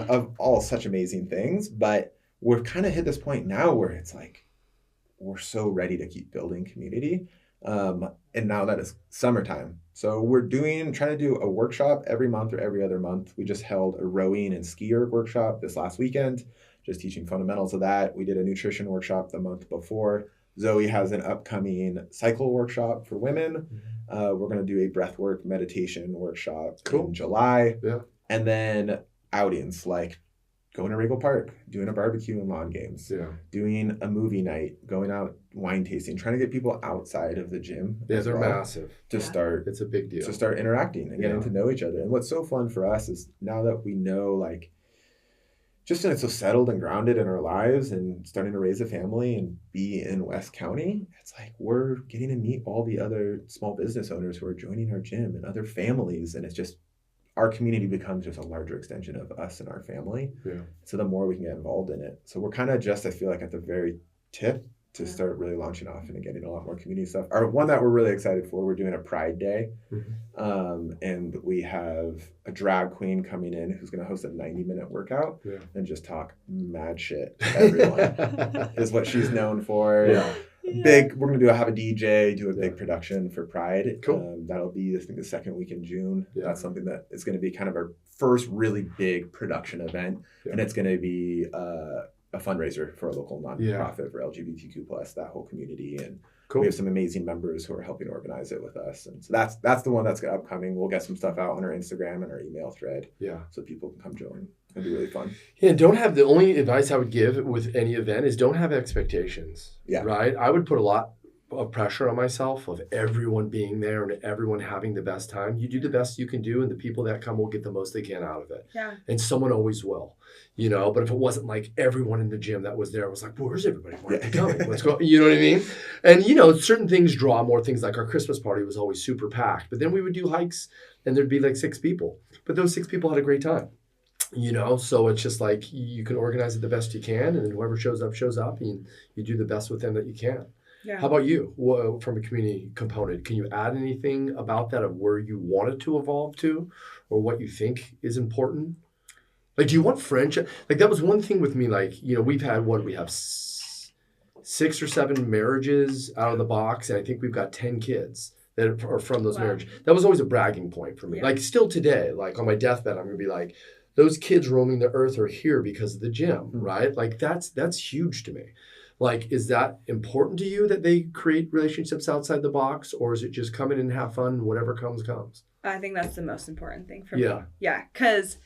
B: of all such amazing things. But we've kind of hit this point now where it's like, we're so ready to keep building community. And now that it's summertime. So we're trying to do a workshop every month or every other month. We just held a rowing and ski erg workshop this last weekend, just teaching fundamentals of that. We did a nutrition workshop the month before. Zoe has an upcoming cycle workshop for women. We're going to do a breathwork meditation workshop in July. Yeah. And then outings like going to Regal Park, doing a barbecue and lawn games, doing a movie night, going out wine tasting, trying to get people outside of the gym.
A: Yeah, they're massive.
B: To start,
A: it's a big deal.
B: To start interacting and getting to know each other. And what's so fun for us is now that we know, like, just so settled and grounded in our lives and starting to raise a family and be in West County, it's like we're getting to meet all the other small business owners who are joining our gym and other families. And it's just, our community becomes just a larger extension of us and our family. Yeah. So the more we can get involved in it. So we're kind of just, I feel like, at the very tip to start really launching off and getting a lot more community stuff. Our one that we're really excited for, we're doing a Pride Day. And we have a drag queen coming in who's going to host a 90-minute workout and just talk mad shit to everyone is what she's known for. Yeah. Big, we're going to have a DJ, do a big production for Pride. Cool. That'll be, I think, the second week in June. Yeah. That's something that is going to be kind of our first really big production event. Yeah. And it's going to be a fundraiser for a local nonprofit for LGBTQ+, that whole community. And we have some amazing members who are helping organize it with us. And so that's the one that's upcoming. We'll get some stuff out on our Instagram and our email thread so people can come join. It'll be really fun. Yeah, the only advice I would give with any event is don't have expectations. Yeah. Right? I would put a lot of pressure on myself of everyone being there and everyone having the best time. You do the best you can do, and the people that come will get the most they can out of it. Yeah. And someone always will, but if it wasn't like everyone in the gym that was there was like, well, where's everybody? Why aren't they coming? Let's go. You know what I mean? And, certain things draw more things. Like our Christmas party was always super packed, but then we would do hikes and there'd be like 6 people, but those 6 people had a great time. So it's just like you can organize it the best you can, and then whoever shows up, and you do the best with them that you can. Yeah. How about you? From a community component, can you add anything about that of where you want it to evolve to, or what you think is important? Like, do you want friendship? Like, that was one thing with me. Like, we've had 6 or 7 marriages out of the box, and I think we've got 10 kids that are from those marriages. That was always a bragging point for me. Yeah. Like, still today, like on my deathbed, I'm gonna be like, those kids roaming the earth are here because of the gym, right? Like, that's huge to me. Like, is that important to you that they create relationships outside the box, or is it just come in and have fun, whatever comes?
C: I think that's the most important thing for me. Yeah, because,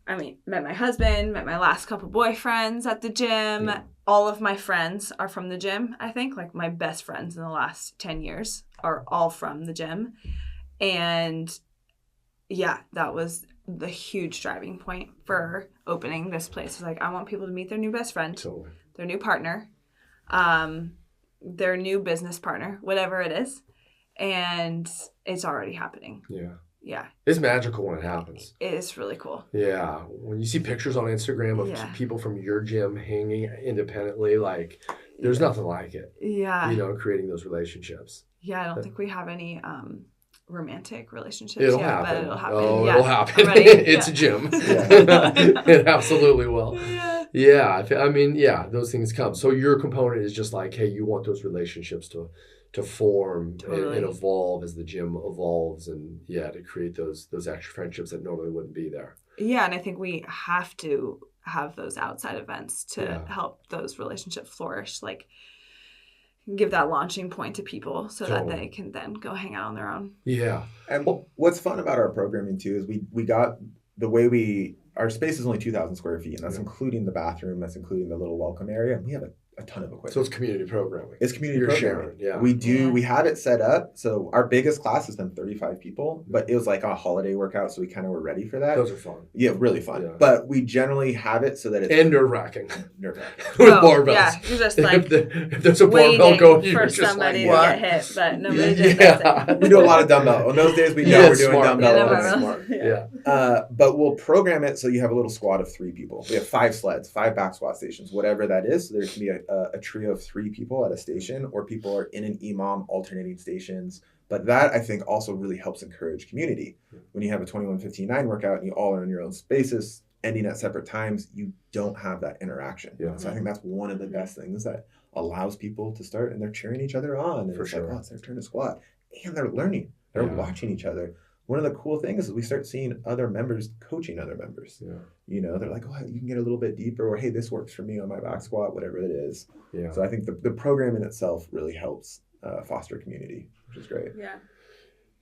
C: met my husband, met my last couple boyfriends at the gym. Yeah. All of my friends are from the gym, I think. Like, my best friends in the last 10 years are all from the gym. And, yeah, that was the huge driving point for opening this place. It's like, I want people to meet their new best friend, their new partner, their new business partner, whatever it is. And it's already happening. Yeah. Yeah.
A: It's magical when it happens.
C: It's really cool.
A: Yeah. When you see pictures on Instagram of people from your gym hanging independently, like, there's nothing like it. Yeah. Creating those relationships.
C: Yeah. I don't think we have any romantic relationships
A: it'll
C: yet,
A: happen.
C: but it'll happen.
A: Oh,
C: yeah.
A: it'll happen. It's a gym. It absolutely will. Yeah. I mean, yeah, those things come. So your component is just like, hey, you want those relationships to form and evolve as the gym evolves, and to create those extra friendships that normally wouldn't be there.
C: Yeah, and I think we have to have those outside events to help those relationships flourish. Like, give that launching point to people so that they can then go hang out on their own.
A: Yeah.
B: And what's fun about our programming too is we got the way our space is only 2,000 square feet, and that's including the bathroom, that's including the little welcome area. And we have a ton of equipment.
A: So it's community programming.
B: It's community programming.
A: Sharing,
B: we have it set up. So our biggest class has been 35 people, but it was like a holiday workout. So we kind of were ready for that.
A: Those are fun.
B: Yeah, really fun. Yeah. But we generally have it so that it's...
A: And nerve-wracking.
B: With
A: barbells.
C: Yeah, you're just like
A: if there's a barbell going,
C: for somebody to get hit, but nobody did that.
B: We do a lot of dumbbell. On those days, we know we're doing dumbbell.
C: That's smart.
B: But we'll program it so you have a little squad of 3 people. We have 5 sleds, 5 back squat stations, whatever that is. So there can be a trio of 3 people at a station, or people are in an EMOM alternating stations. But that, I think, also really helps encourage community. When you have a 21-15-9 workout and you all are in your own spaces, ending at separate times, you don't have that interaction. Yeah. So I think that's one of the best things that allows people to start, and they're cheering each other on. And it's like, oh, it's their turn to squat. And they're learning. They're watching each other. One of the cool things is we start seeing other members coaching other members. Yeah. You know, they're like, oh, you can get a little bit deeper, or hey, this works for me on my back squat, whatever it is. Yeah. So I think the program in itself really helps foster community, which is great.
C: Yeah.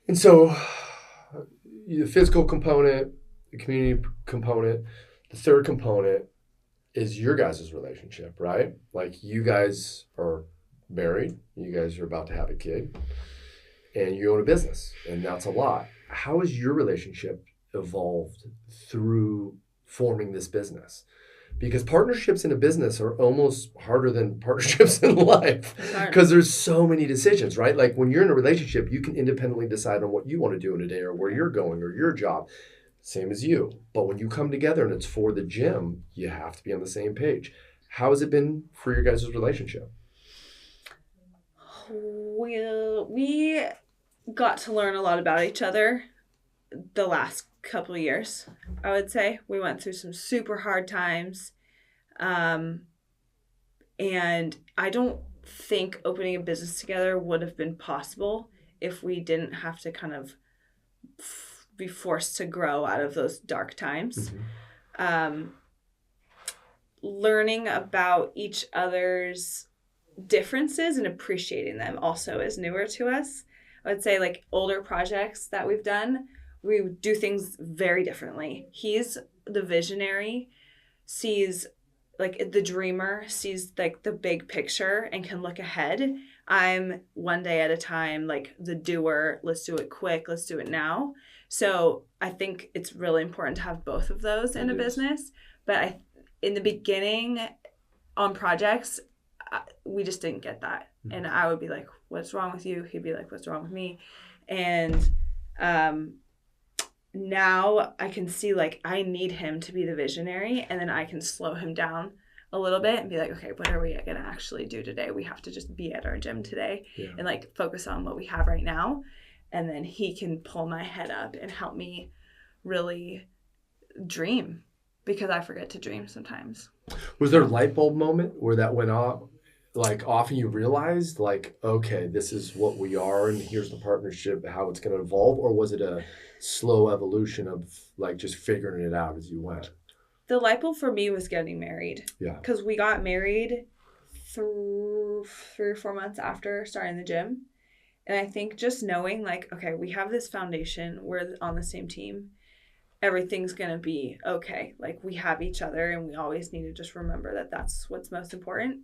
A: And so the physical component, the community component, the third component is your guys' relationship, right? Like, you guys are married, you guys are about to have a kid, and you own a business, and that's a lot. How has your relationship evolved through forming this business? Because partnerships in a business are almost harder than partnerships in life, because there's so many decisions, right? Like, when you're in a relationship, you can independently decide on what you want to do in a day, or where you're going, or your job, same as you. But when you come together and it's for the gym, you have to be on the same page. How has it been for your guys' relationship?
C: We got to learn a lot about each other the last couple of years, I would say. We went through some super hard times. And I don't think opening a business together would have been possible if we didn't have to kind of be forced to grow out of those dark times. Mm-hmm. Learning about each other's differences and appreciating them also is newer to us. I would say, like, older projects that we've done, we do things very differently. He's the visionary, sees, like, the dreamer, sees, like, the big picture and can look ahead. I'm one day at a time, like, the doer, let's do it quick, let's do it now. So I think it's really important to have both of those in a business. But in the beginning on projects, we just didn't get that. And I would be like, what's wrong with you? He'd be like, what's wrong with me? And now I can see, like, I need him to be the visionary, and then I can slow him down a little bit and be like, okay, what are we going to actually do today? We have to just be at our gym today and, like, focus on what we have right now. And then he can pull my head up and help me really dream, because I forget to dream sometimes.
A: Was there a light bulb moment where that went off? Like, often you realized, like, okay, this is what we are, and here's the partnership, how it's going to evolve? Or was it a slow evolution of, like, just figuring it out as you went?
C: The light bulb for me was getting married. Yeah. Because we got married 3 or 4 months after starting the gym. And I think just knowing, like, okay, we have this foundation, we're on the same team, everything's going to be okay. Like, we have each other, and we always need to just remember that that's what's most important.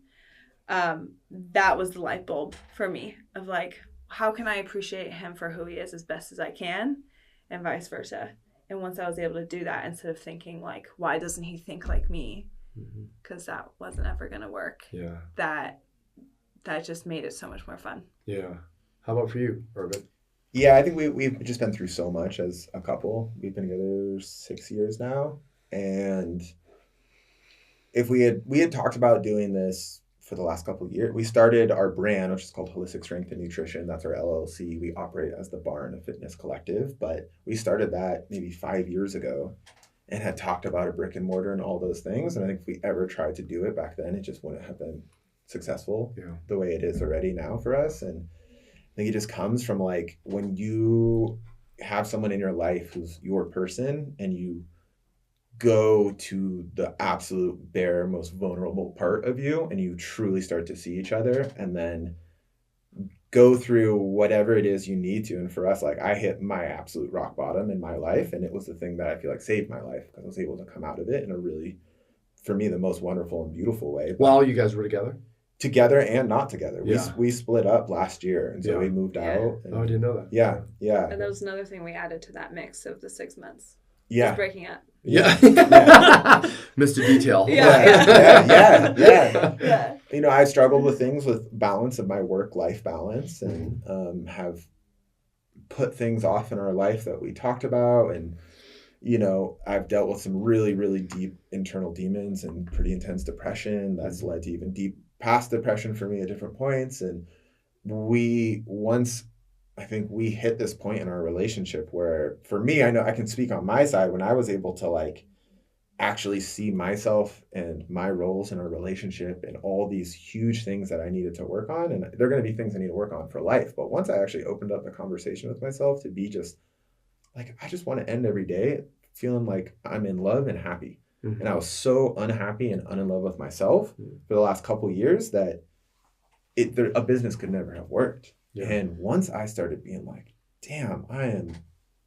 C: That was the light bulb for me of, like, how can I appreciate him for who he is as best as I can, and vice versa. And once I was able to do that, instead of thinking, like, why doesn't he think like me? Because that wasn't ever going to work. Yeah. That just made it so much more fun.
A: Yeah. How about for you, Urban?
B: Yeah, I think we've just been through so much as a couple. We've been together 6 years now. And if we had talked about doing this for the last couple of years. We started our brand, which is called Holistic Strength and Nutrition. That's our LLC. We operate as the Barn, a fitness collective, but we started that maybe 5 years ago and had talked about a brick and mortar and all those things. And I think if we ever tried to do it back then, it just wouldn't have been successful the way it is already now for us. And I think it just comes from like when you have someone in your life who's your person and you go to the absolute bare, most vulnerable part of you and you truly start to see each other and then go through whatever it is you need to. And for us, like I hit my absolute rock bottom in my life. And it was the thing that I feel like saved my life because I was able to come out of it in a really, for me, the most wonderful and beautiful way.
A: While you guys were together?
B: Together and not together. We split up last year. And so we moved out. And,
A: I didn't know that.
B: Yeah.
C: And that was another thing we added to that mix of the 6 months.
B: Yeah.
C: Just breaking up.
A: Yeah. Missed a detail.
B: Yeah. You know, I struggled with things with balance of my work-life balance and have put things off in our life that we talked about. And, you know, I've dealt with some really, really deep internal demons and pretty intense depression that's led to even deep past depression for me at different points. And I think we hit this point in our relationship where, for me, I know I can speak on my side when I was able to like actually see myself and my roles in our relationship and all these huge things that I needed to work on. And they're going to be things I need to work on for life. But once I actually opened up the conversation with myself to be just like, I just want to end every day feeling like I'm in love and happy. And I was so unhappy and in love with myself for the last couple of years that a business could never have worked. Yeah. And once I started being like, damn, I am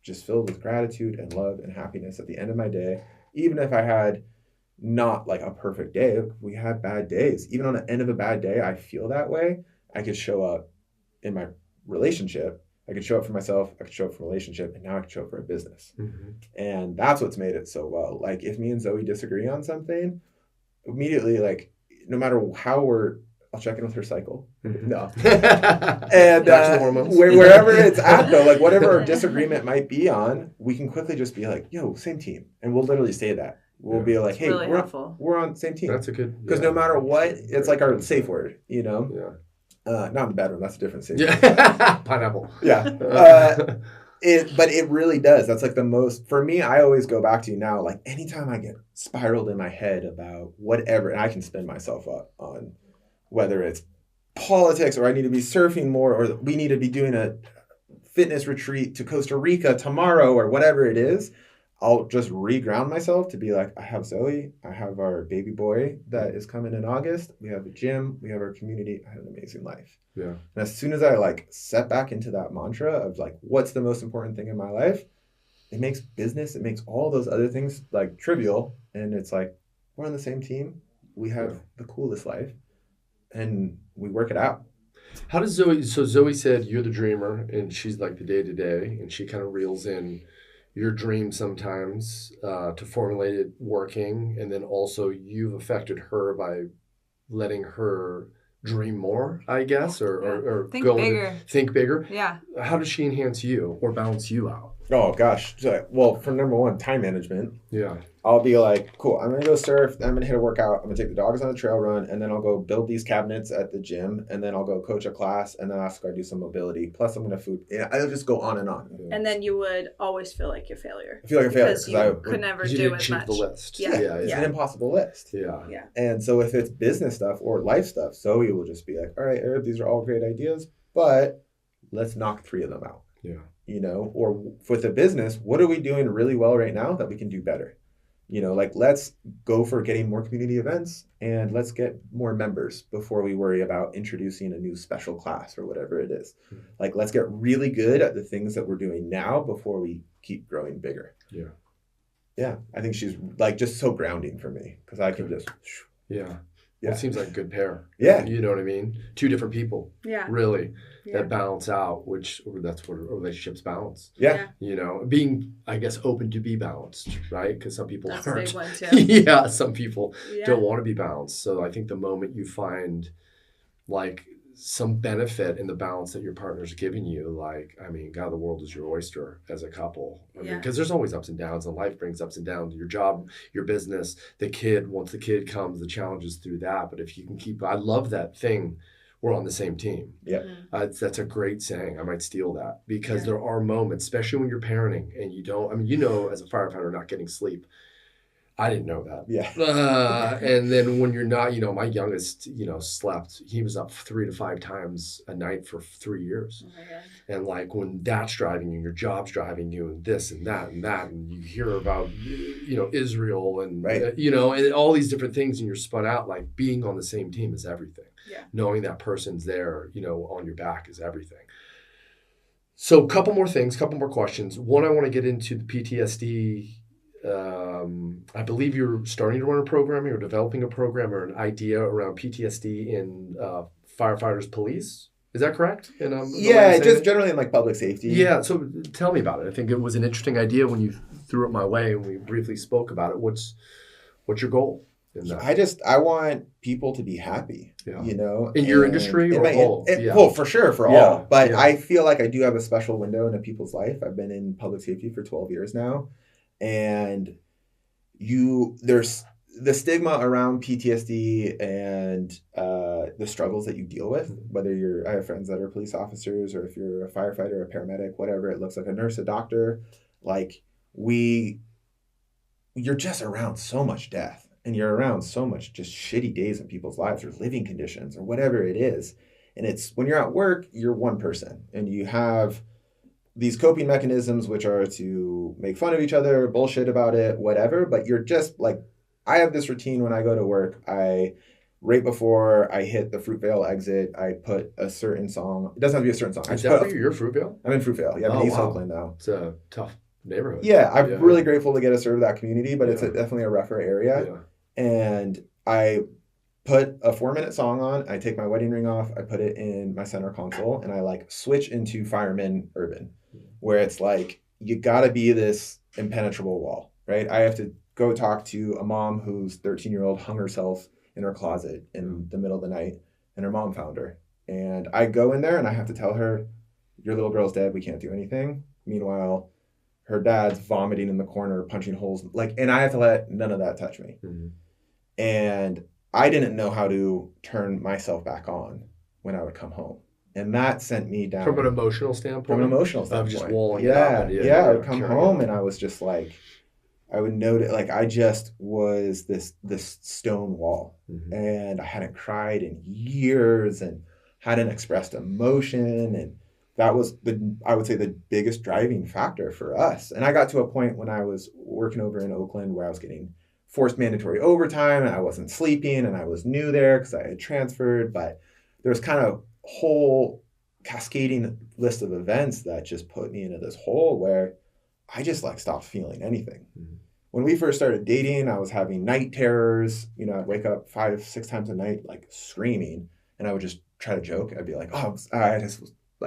B: just filled with gratitude and love and happiness at the end of my day, even if I had not like a perfect day, we had bad days. Even on the end of a bad day, I feel that way. I could show up in my relationship. I could show up for myself. I could show up for a relationship. And now I can show up for a business. And that's what's made it so well. Like if me and Zoe disagree on something, immediately, like no matter how I'll check in with her cycle. No. And wherever it's at, though, like whatever our disagreement might be on, we can quickly just be like, yo, same team. And we'll literally say that. We'll be like, hey,
C: really
B: we're on the same team.
A: That's a good.
B: Because no matter what, it's like our safe word, you know? Yeah. Not in the bedroom. That's a different safe word.
A: Pineapple.
B: Yeah. But it really does. That's like the most, for me, I always go back to now, like anytime I get spiraled in my head about whatever, and I can spin myself up on whether it's politics or I need to be surfing more or we need to be doing a fitness retreat to Costa Rica tomorrow or whatever it is, I'll just re-ground myself to be like, I have Zoe, I have our baby boy that is coming in August, we have a gym, we have our community, I have an amazing life. Yeah. And as soon as I like set back into that mantra of like, what's the most important thing in my life? It makes business, it makes all those other things like trivial. And it's like, we're on the same team. We have the coolest life. And we work it out.
A: How does Zoe said you're the dreamer and she's like the day-to-day and she kind of reels in your dream sometimes to formulate it working. And then also you've affected her by letting her dream more, I guess, or
C: think bigger.
A: Think bigger.
C: Yeah.
A: How does she enhance you or balance you out?
B: Oh, gosh. Well, for number one, time management.
A: Yeah.
B: I'll be like, cool, I'm going to go surf. I'm going to hit a workout. I'm going to take the dogs on a trail run. And then I'll go build these cabinets at the gym. And then I'll go coach a class. And then I'll go do some mobility. Plus, I'm going to food. Yeah, I'll just go on and on.
C: And then you would always feel like a failure.
B: I feel like a failure.
C: Because you could never do as much.
A: The list.
C: Yeah.
B: It's an impossible list.
A: Yeah.
B: And so if it's business stuff or life stuff, Zoe will just be like, all right, Arab, these are all great ideas, but let's knock 3 of them out.
A: Yeah.
B: You know, or with the business, what are we doing really well right now that we can do better? You know, like let's go for getting more community events and let's get more members before we worry about introducing a new special class or whatever it is. Like, let's get really good at the things that we're doing now before we keep growing bigger.
A: Yeah.
B: Yeah. I think she's like just so grounding for me because I can just.
A: Yeah. Well, it seems like a good pair.
B: Yeah.
A: You know what I mean? 2 different people.
C: Yeah.
A: Really. Yeah. That balance out, that's what relationships balance.
B: Yeah.
A: You know, being, I guess, open to be balanced, right? Because some people
C: that's
A: aren't.
C: A big one too.
A: Yeah. Some people don't want to be balanced. So I think the moment you find like some benefit in the balance that your partner's giving you. Like, I mean, God, the world is your oyster as a couple. I mean, because there's always ups and downs, and life brings ups and downs. Your job, your business, the kid, once the kid comes, the challenges through that. But if you can keep, I love that thing, we're on the same team.
B: Yeah.
A: That's a great saying. I might steal that, because there are moments, especially when you're parenting and you don't, I mean, you know, as a firefighter, not getting sleep. I didn't know that.
B: Yeah.
A: And then when you're not, you know, my youngest, you know, slept, he was up 3 to 5 times a night for 3 years. Oh my God. And like when that's driving you, your job's driving you, and this and that, and you hear about, you know, Israel and, you know, and all these different things, and you're spun out, like being on the same team is everything. Yeah. Knowing that person's there, you know, on your back is everything. So a couple more things, couple more questions. One, I want to get into the PTSD. I believe you're starting to run a program, or developing a program or an idea around PTSD in firefighters, police. Is that correct?
B: Just generally in like public safety.
A: Yeah. So tell me about it. I think it was an interesting idea when you threw it my way and we briefly spoke about it. What's your goal in that?
B: I want people to be happy, you know.
A: In your industry or all?
B: Well, for sure, for all. But I feel like I do have a special window into people's life. I've been in public safety for 12 years now. And there's the stigma around PTSD and the struggles that you deal with, whether I have friends that are police officers, or if you're a firefighter, a paramedic, whatever, it looks like a nurse, a doctor, like you're just around so much death, and you're around so much just shitty days in people's lives, or living conditions, or whatever it is. And it's when you're at work, you're one person, and you have these coping mechanisms, which are to make fun of each other, bullshit about it, whatever. But you're just like, I have this routine when I go to work. Right before I hit the Fruitvale exit, I put a certain song. It doesn't have to be a certain song.
A: Is that where you're Fruitvale?
B: I'm in Fruitvale. Yeah, I'm in East Oakland now.
A: It's a tough neighborhood.
B: Yeah, I'm really grateful to get to serve that community, but it's definitely a rougher area. Yeah. And I put a 4-minute song on. I take my wedding ring off. I put it in my center console, and I like switch into Fireman Urban, where it's like, you gotta be this impenetrable wall, right? I have to go talk to a mom whose 13-year-old hung herself in her closet in the middle of the night, and her mom found her. And I go in there and I have to tell her, your little girl's dead, we can't do anything. Meanwhile, her dad's vomiting in the corner, punching holes, and I have to let none of that touch me. Mm-hmm. And I didn't know how to turn myself back on when I would come home. And that sent me down.
A: From an emotional standpoint?
B: From an emotional standpoint.
A: Of just walling it up.
B: I would come home and I was just like, I would notice, I just was this stone wall. Mm-hmm. And I hadn't cried in years and hadn't expressed emotion. And that was, I would say, the biggest driving factor for us. And I got to a point when I was working over in Oakland where I was getting forced mandatory overtime, and I wasn't sleeping, and I was new there because I had transferred. But there was kind of whole cascading list of events that just put me into this hole where I just stopped feeling anything. Mm-hmm. When we first started dating, I was having night terrors. I'd wake up 5-6 times a night, screaming, and I would just try to joke. I'd be like, oh, I just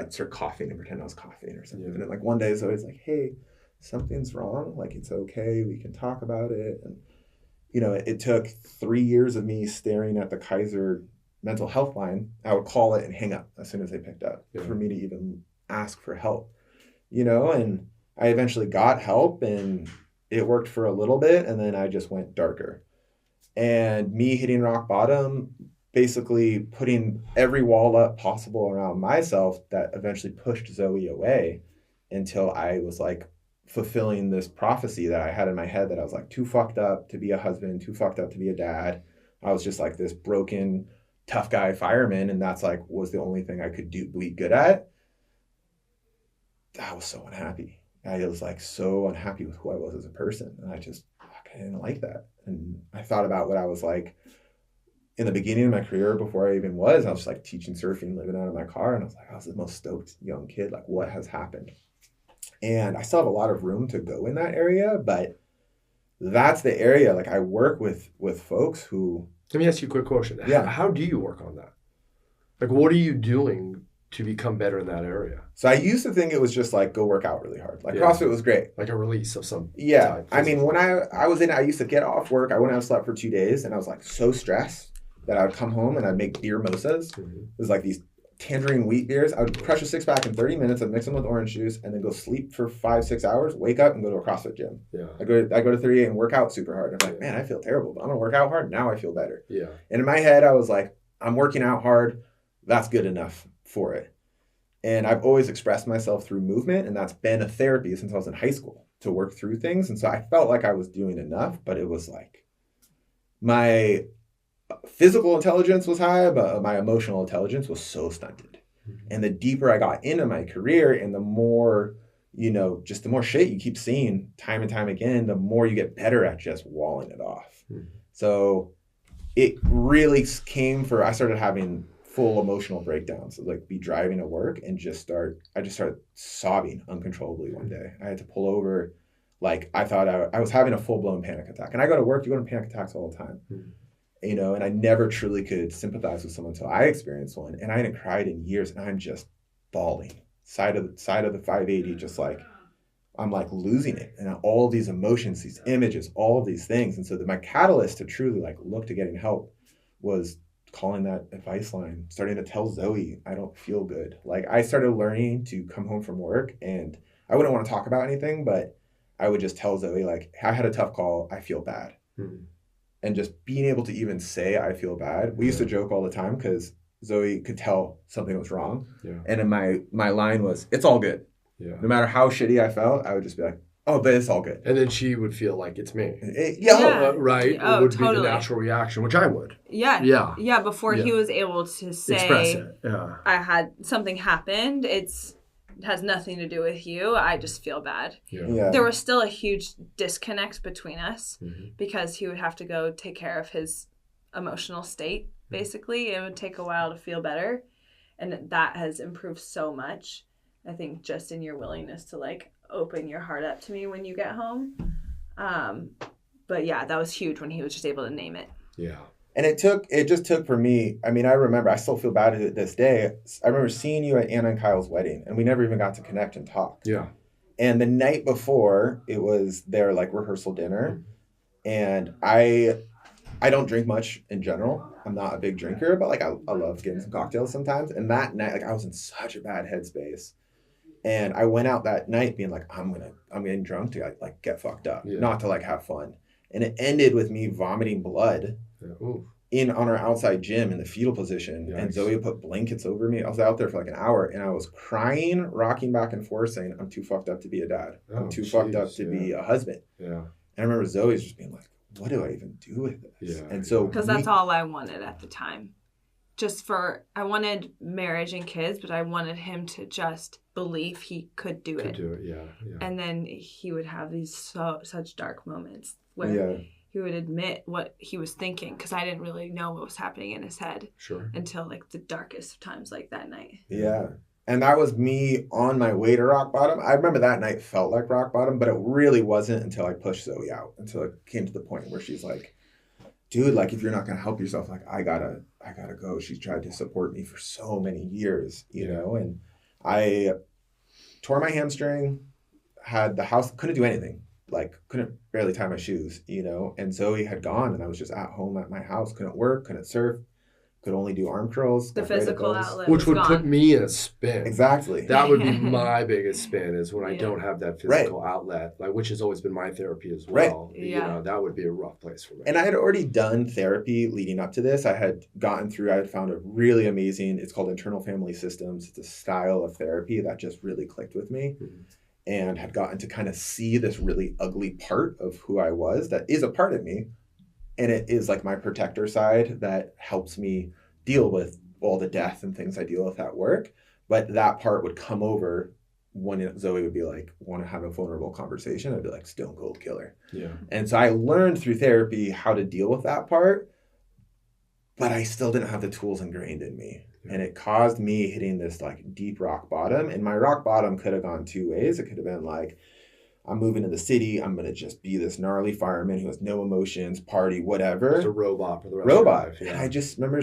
B: start coughing and pretend I was coughing or something. Yeah. And then one day it's always like, hey, something's wrong. It's okay. We can talk about it. And it took 3 years of me staring at the Kaiser mental health line. I would call it and hang up as soon as they picked up for me to even ask for help, and I eventually got help, and it worked for a little bit. And then I just went darker, and me hitting rock bottom, basically putting every wall up possible around myself, that eventually pushed Zoe away until I was fulfilling this prophecy that I had in my head that I was too fucked up to be a husband, too fucked up to be a dad. I was just this broken, tough guy fireman, and that's was the only thing I could be good at. I was so unhappy. I was so unhappy with who I was as a person, and I didn't like that. And I thought about what I was in the beginning of my career before I even was. I was teaching surfing, living out of my car, and I was the most stoked young kid. What has happened? And I still have a lot of room to go in that area, but that's the area. I work with folks who.
A: Let me ask you a quick question.
B: Yeah.
A: How do you work on that? What are you doing to become better in that area?
B: So I used to think it was just go work out really hard. CrossFit was great.
A: A release of some
B: type. I mean, when I was in it, I used to get off work. I wouldn't have slept for 2 days, and I was so stressed that I would come home and I'd make beer mimosas. Mm-hmm. It was like these tangerine wheat beers. I would crush a 6-pack in 30 minutes. I'd mix them with orange juice and then go sleep for 5-6 hours, wake up and go to a CrossFit gym. Yeah. I go to 38 and work out super hard. I'm like, man, I feel terrible, but I'm going to work out hard. Now I feel better. Yeah. And in my head, I was like, I'm working out hard. That's good enough for it. And I've always expressed myself through movement, and that's been a therapy since I was in high school to work through things. And so I felt like I was doing enough, but it was like my physical intelligence was high, but my emotional intelligence was so stunted. Mm-hmm. And the deeper I got into my career and the more, just the more shit you keep seeing time and time again, the more you get better at just walling it off. Mm-hmm. So it really I started having full emotional breakdowns, like be driving to work and I just started sobbing uncontrollably one day. I had to pull over. Like I thought I was having a full-blown panic attack. And I go to work, you go to panic attacks all the time. Mm-hmm. And I never truly could sympathize with someone until I experienced one. And I hadn't cried in years, and I'm just bawling. Side of the 580, just like, I'm like losing it. And all these emotions, these images, all of these things. And so my catalyst to truly like look to getting help was calling that advice line, starting to tell Zoe, I don't feel good. Like I started learning to come home from work, and I wouldn't want to talk about anything, but I would just tell Zoe, like, I had a tough call. I feel bad. Mm-hmm. And just being able to even say I feel bad. We used to joke all the time because Zoe could tell something was wrong. Yeah. And in my line was, it's all good. Yeah. No matter how shitty I felt, I would just be like, oh, but it's all good.
A: And then she would feel like it's me. Right?
C: Oh,
A: it would
C: totally.
A: Be the natural reaction, which I would.
C: Yeah. Yeah. Yeah. Before he was able to say,
A: express it. Yeah.
C: I had something happened. It has nothing to do with you. I just feel bad. Yeah. There was still a huge disconnect between us because he would have to go take care of his emotional state, basically. It would take a while to feel better. And that has improved so much. I think just in your willingness to like open your heart up to me when you get home. But yeah, that was huge when he was just able to name it.
A: Yeah.
B: And it just took for me, I mean, I remember, I still feel bad at it this day. I remember seeing you at Anna and Kyle's wedding, and we never even got to connect and talk.
A: Yeah.
B: And the night before, it was their like rehearsal dinner. And I don't drink much in general. I'm not a big drinker, but like I love getting some cocktails sometimes. And that night, like I was in such a bad headspace. And I went out that night being like, I'm getting drunk to like get fucked up, not to like have fun. And it ended with me vomiting blood on our outside gym in the fetal position. Yikes. And Zoe put blankets over me. I was out there for like an hour, and I was crying, rocking back and forth, saying, I'm too fucked up to be a dad. I'm too fucked up to be a husband. Yeah. And I remember Zoe's just being like, what do I even do with this? Yeah. And so
C: because that's all I wanted at the time. I wanted marriage and kids, but I wanted him to just believe he could do it.
A: Yeah.
C: And then he would have these such dark moments where he would admit what he was thinking, because I didn't really know what was happening in his head until like the darkest of times, like that night.
B: Yeah. And that was me on my way to rock bottom. I remember that night felt like rock bottom, but it really wasn't until I pushed Zoe out, until it came to the point where she's like, dude, like if you're not going to help yourself, like I gotta go. She's tried to support me for so many years, you know, and I tore my hamstring, had the house, couldn't do anything, like couldn't barely tie my shoes, you know, and Zoe had gone, and I was just at home at my house, couldn't work, couldn't surf, could only do arm curls.
C: The physical outlet,
A: which would put me in a spin.
B: Exactly.
A: That would be my biggest spin, is when I don't have that physical outlet, like, which has always been my therapy as well. Right. You know, that would be a rough place for me.
B: And I had already done therapy leading up to this. I had found a really amazing, it's called internal family systems. It's a style of therapy that just really clicked with me. Mm-hmm. And had gotten to kind of see this really ugly part of who I was that is a part of me. And it is like my protector side that helps me deal with all the death and things I deal with at work. But that part would come over when Zoe would be like, want to have a vulnerable conversation. I'd be like, stone cold killer. Yeah. And so I learned through therapy how to deal with that part, but I still didn't have the tools ingrained in me. Yeah. And it caused me hitting this like deep rock bottom. And my rock bottom could have gone two ways. It could have been like, I'm moving to the city. I'm going to just be this gnarly fireman who has no emotions, party, whatever.
A: Just a robot for the rest
B: of
A: your life.
B: Yeah. And I just remember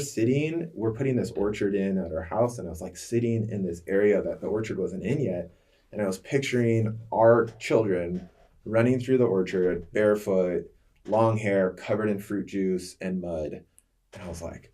B: we're putting this orchard in at our house, and I was like sitting in this area that the orchard wasn't in yet. And I was picturing our children running through the orchard, barefoot, long hair, covered in fruit juice and mud. And I was like,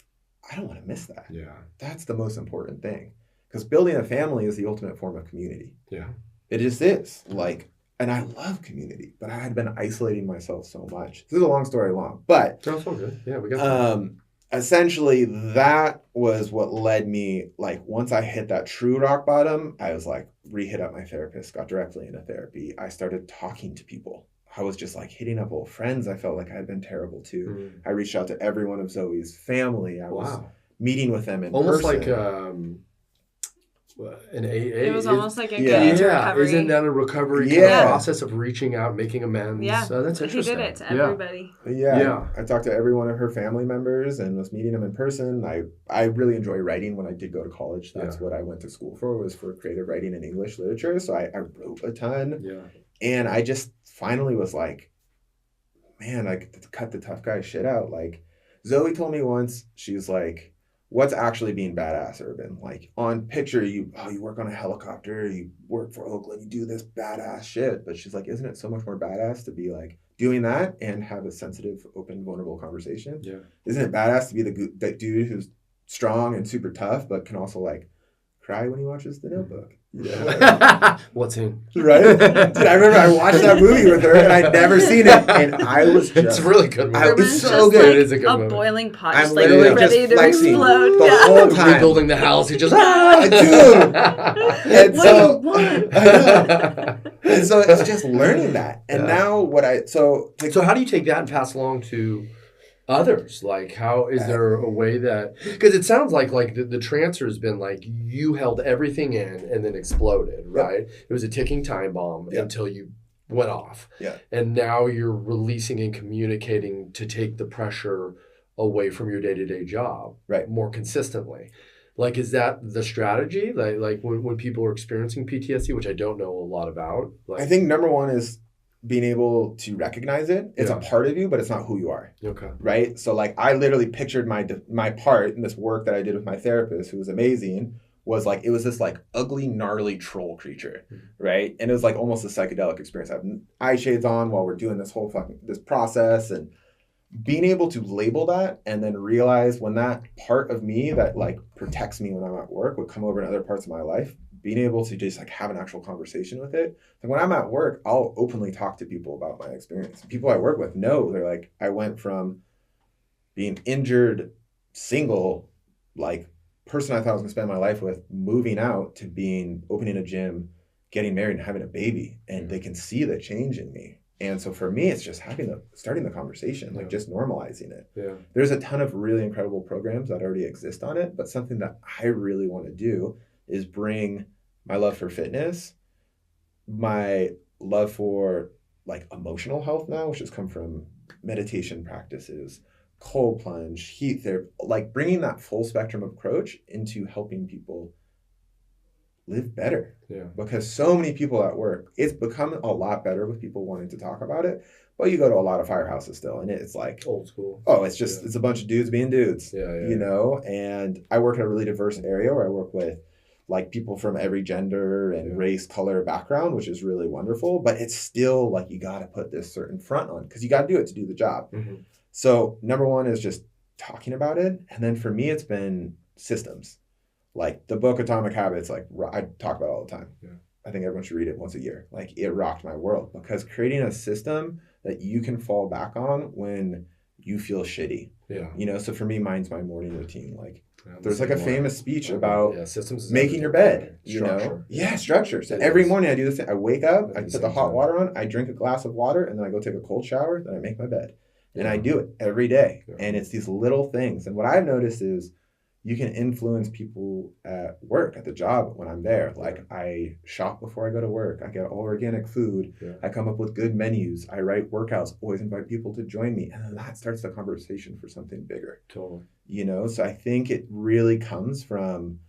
B: I don't want to miss that.
A: Yeah.
B: That's the most important thing. Because building a family is the ultimate form of community.
A: Yeah.
B: It just is. Like, and I love community, but I had been isolating myself so much. This is a long story long, but
A: that's all good. Yeah, we got
B: essentially that was what led me, like, once I hit that true rock bottom, I was like, re-hit up my therapist, got directly into therapy. I started talking to people. I was just like hitting up old friends I felt like I had been terrible to. I reached out to every one of Zoe's family. I was meeting with them in
A: almost
B: person.
A: Like an AA.
C: It was almost like a
A: recovery. Isn't that a recovery kind of process of reaching out, making amends?
C: Yeah,
A: that's interesting.
C: He did it to everybody.
B: Yeah. I talked to every one of her family members and was meeting them in person. I really enjoy writing. When I did go to college, that's what I went to school for, was for creative writing and English literature. So I wrote a ton. Yeah. And I just finally was like, man, I could cut the tough guy shit out. Like, Zoe told me once, she's like, what's actually being badass, Urban? Like, on picture, you work on a helicopter, you work for Oakland, you do this badass shit. But she's like, isn't it so much more badass to be like doing that and have a sensitive, open, vulnerable conversation? Yeah. Isn't it badass to be that dude who's strong and super tough, but can also like cry when he watches The Notebook?
A: Yeah. What scene?
B: Right? Dude, I remember I watched that movie with her and I'd never seen it, and I was just...
A: It's a really good movie.
B: It's so good.
C: Like
B: it
C: is a good movie. Boiling pot,
B: I'm
C: just
B: literally
C: like ready
B: just
C: to
B: flexing
C: explode.
B: the whole time.
A: Rebuilding the house, he just...
B: Dude! And so...
C: What?
B: And so it's just learning that. And now what So
A: how do you take that and pass along to others? Like, how is there a way that, because it sounds like the transfer has been like you held everything in and then exploded, right? It was a ticking time bomb until you went off. Yeah. And now you're releasing and communicating to take the pressure away from your day-to-day job more consistently. Like, is that the strategy? Like when people are experiencing PTSD, which I don't know a lot about. Like,
B: I think number one is being able to recognize it. It's a part of you, but it's not who you are. Okay. Right? So like, I literally pictured my part in this work that I did with my therapist, who was amazing, was like, it was this like ugly, gnarly troll creature, right? And it was like almost a psychedelic experience. I have eye shades on while we're doing this whole this process, and being able to label that and then realize when that part of me that like protects me when I'm at work would come over in other parts of my life, being able to just like have an actual conversation with it. Like, when I'm at work, I'll openly talk to people about my experience. People I work with know, they're like, I went from being injured, single, like person I thought I was gonna spend my life with, moving out to opening a gym, getting married and having a baby, and they can see the change in me. And so for me, it's just starting the conversation, like just normalizing it. Yeah. There's a ton of really incredible programs that already exist on it, but something that I really want to do is bring my love for fitness, my love for like emotional health now, which has come from meditation practices, cold plunge, heat therapy, like bringing that full spectrum approach into helping people live better. Yeah. Because so many people at work, it's become a lot better with people wanting to talk about it. But you go to a lot of firehouses still, and it's like
A: old school.
B: Oh, it's just it's a bunch of dudes being dudes. You know. And I work in a really diverse area where I work with like people from every gender and race, color, background, which is really wonderful. But it's still like you got to put this certain front on because you got to do it to do the job. Mm-hmm. So number one is just talking about it, and then for me, it's been systems. Like the book Atomic Habits, like I talk about it all the time. Yeah. I think everyone should read it once a year. Like, it rocked my world because creating a system that you can fall back on when you feel shitty. Yeah. You know, so for me, mine's my morning routine. Like, there's like a famous speech about systems making your bed, you know? Yeah, structure. So every morning I do this thing. I wake up, I put the hot water on, I drink a glass of water, and then I go take a cold shower, then I make my bed. And I do it every day. Yeah. And it's these little things. And what I've noticed is you can influence people at work, at the job when I'm there. Like, I shop before I go to work. I get all organic food. Yeah. I come up with good menus. I write workouts, always invite people to join me. And then that starts the conversation for something bigger. Totally. You know, so I think it really comes from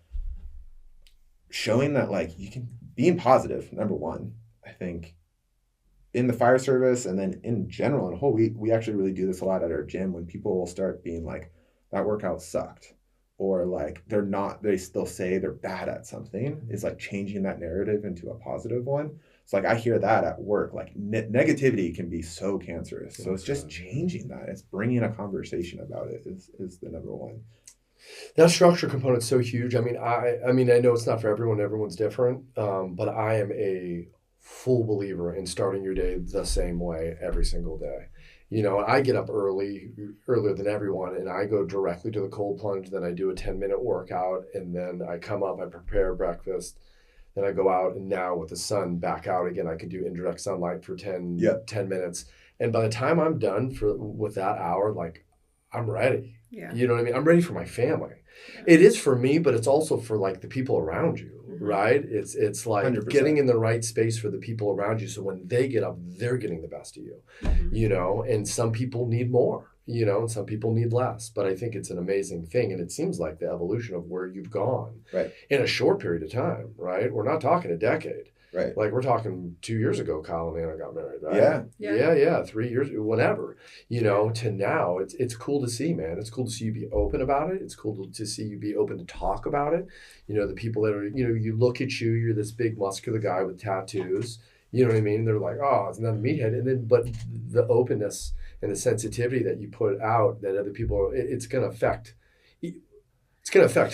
B: showing that, like, you can, being positive, number one. I think in the fire service and then in general, in whole, we actually really do this a lot at our gym when people will start being like, that workout sucked. Or like they still say they're bad at something, is like changing that narrative into a positive one. It's like I hear that at work, like negativity can be so cancerous. So it's just changing that. It's bringing a conversation about it is the number one.
A: That structure component is so huge. I mean, I know it's not for everyone. Everyone's different. But I am a full believer in starting your day the same way every single day. You know, I get up earlier than everyone, and I go directly to the cold plunge. Then I do a 10-minute workout, and then I come up, I prepare breakfast. Then I go out, and now with the sun back out again, I can do indirect sunlight for 10 minutes. And by the time I'm done with that hour, like, I'm ready.
C: Yeah.
A: You know what I mean? I'm ready for my family. Yeah. It is for me, but it's also for like the people around you, right? It's like 100%. Getting in the right space for the people around you. So when they get up, they're getting the best of you, you know, and some people need more, you know, and some people need less. But I think it's an amazing thing. And it seems like the evolution of where you've gone in a short period of time, right? We're not talking a decade.
B: Right.
A: Like we're talking 2 years ago, Kyle and Anna got married, right? Yeah. 3 years, whenever, you know, to now, it's cool to see, man. It's cool to see you be open about it. It's cool to see you be open to talk about it. You know, the people that are, you know, you look at you, you're this big muscular guy with tattoos, you know what I mean? They're like, oh, it's another meathead. And then, but the openness and the sensitivity that you put out that other people, it's going to affect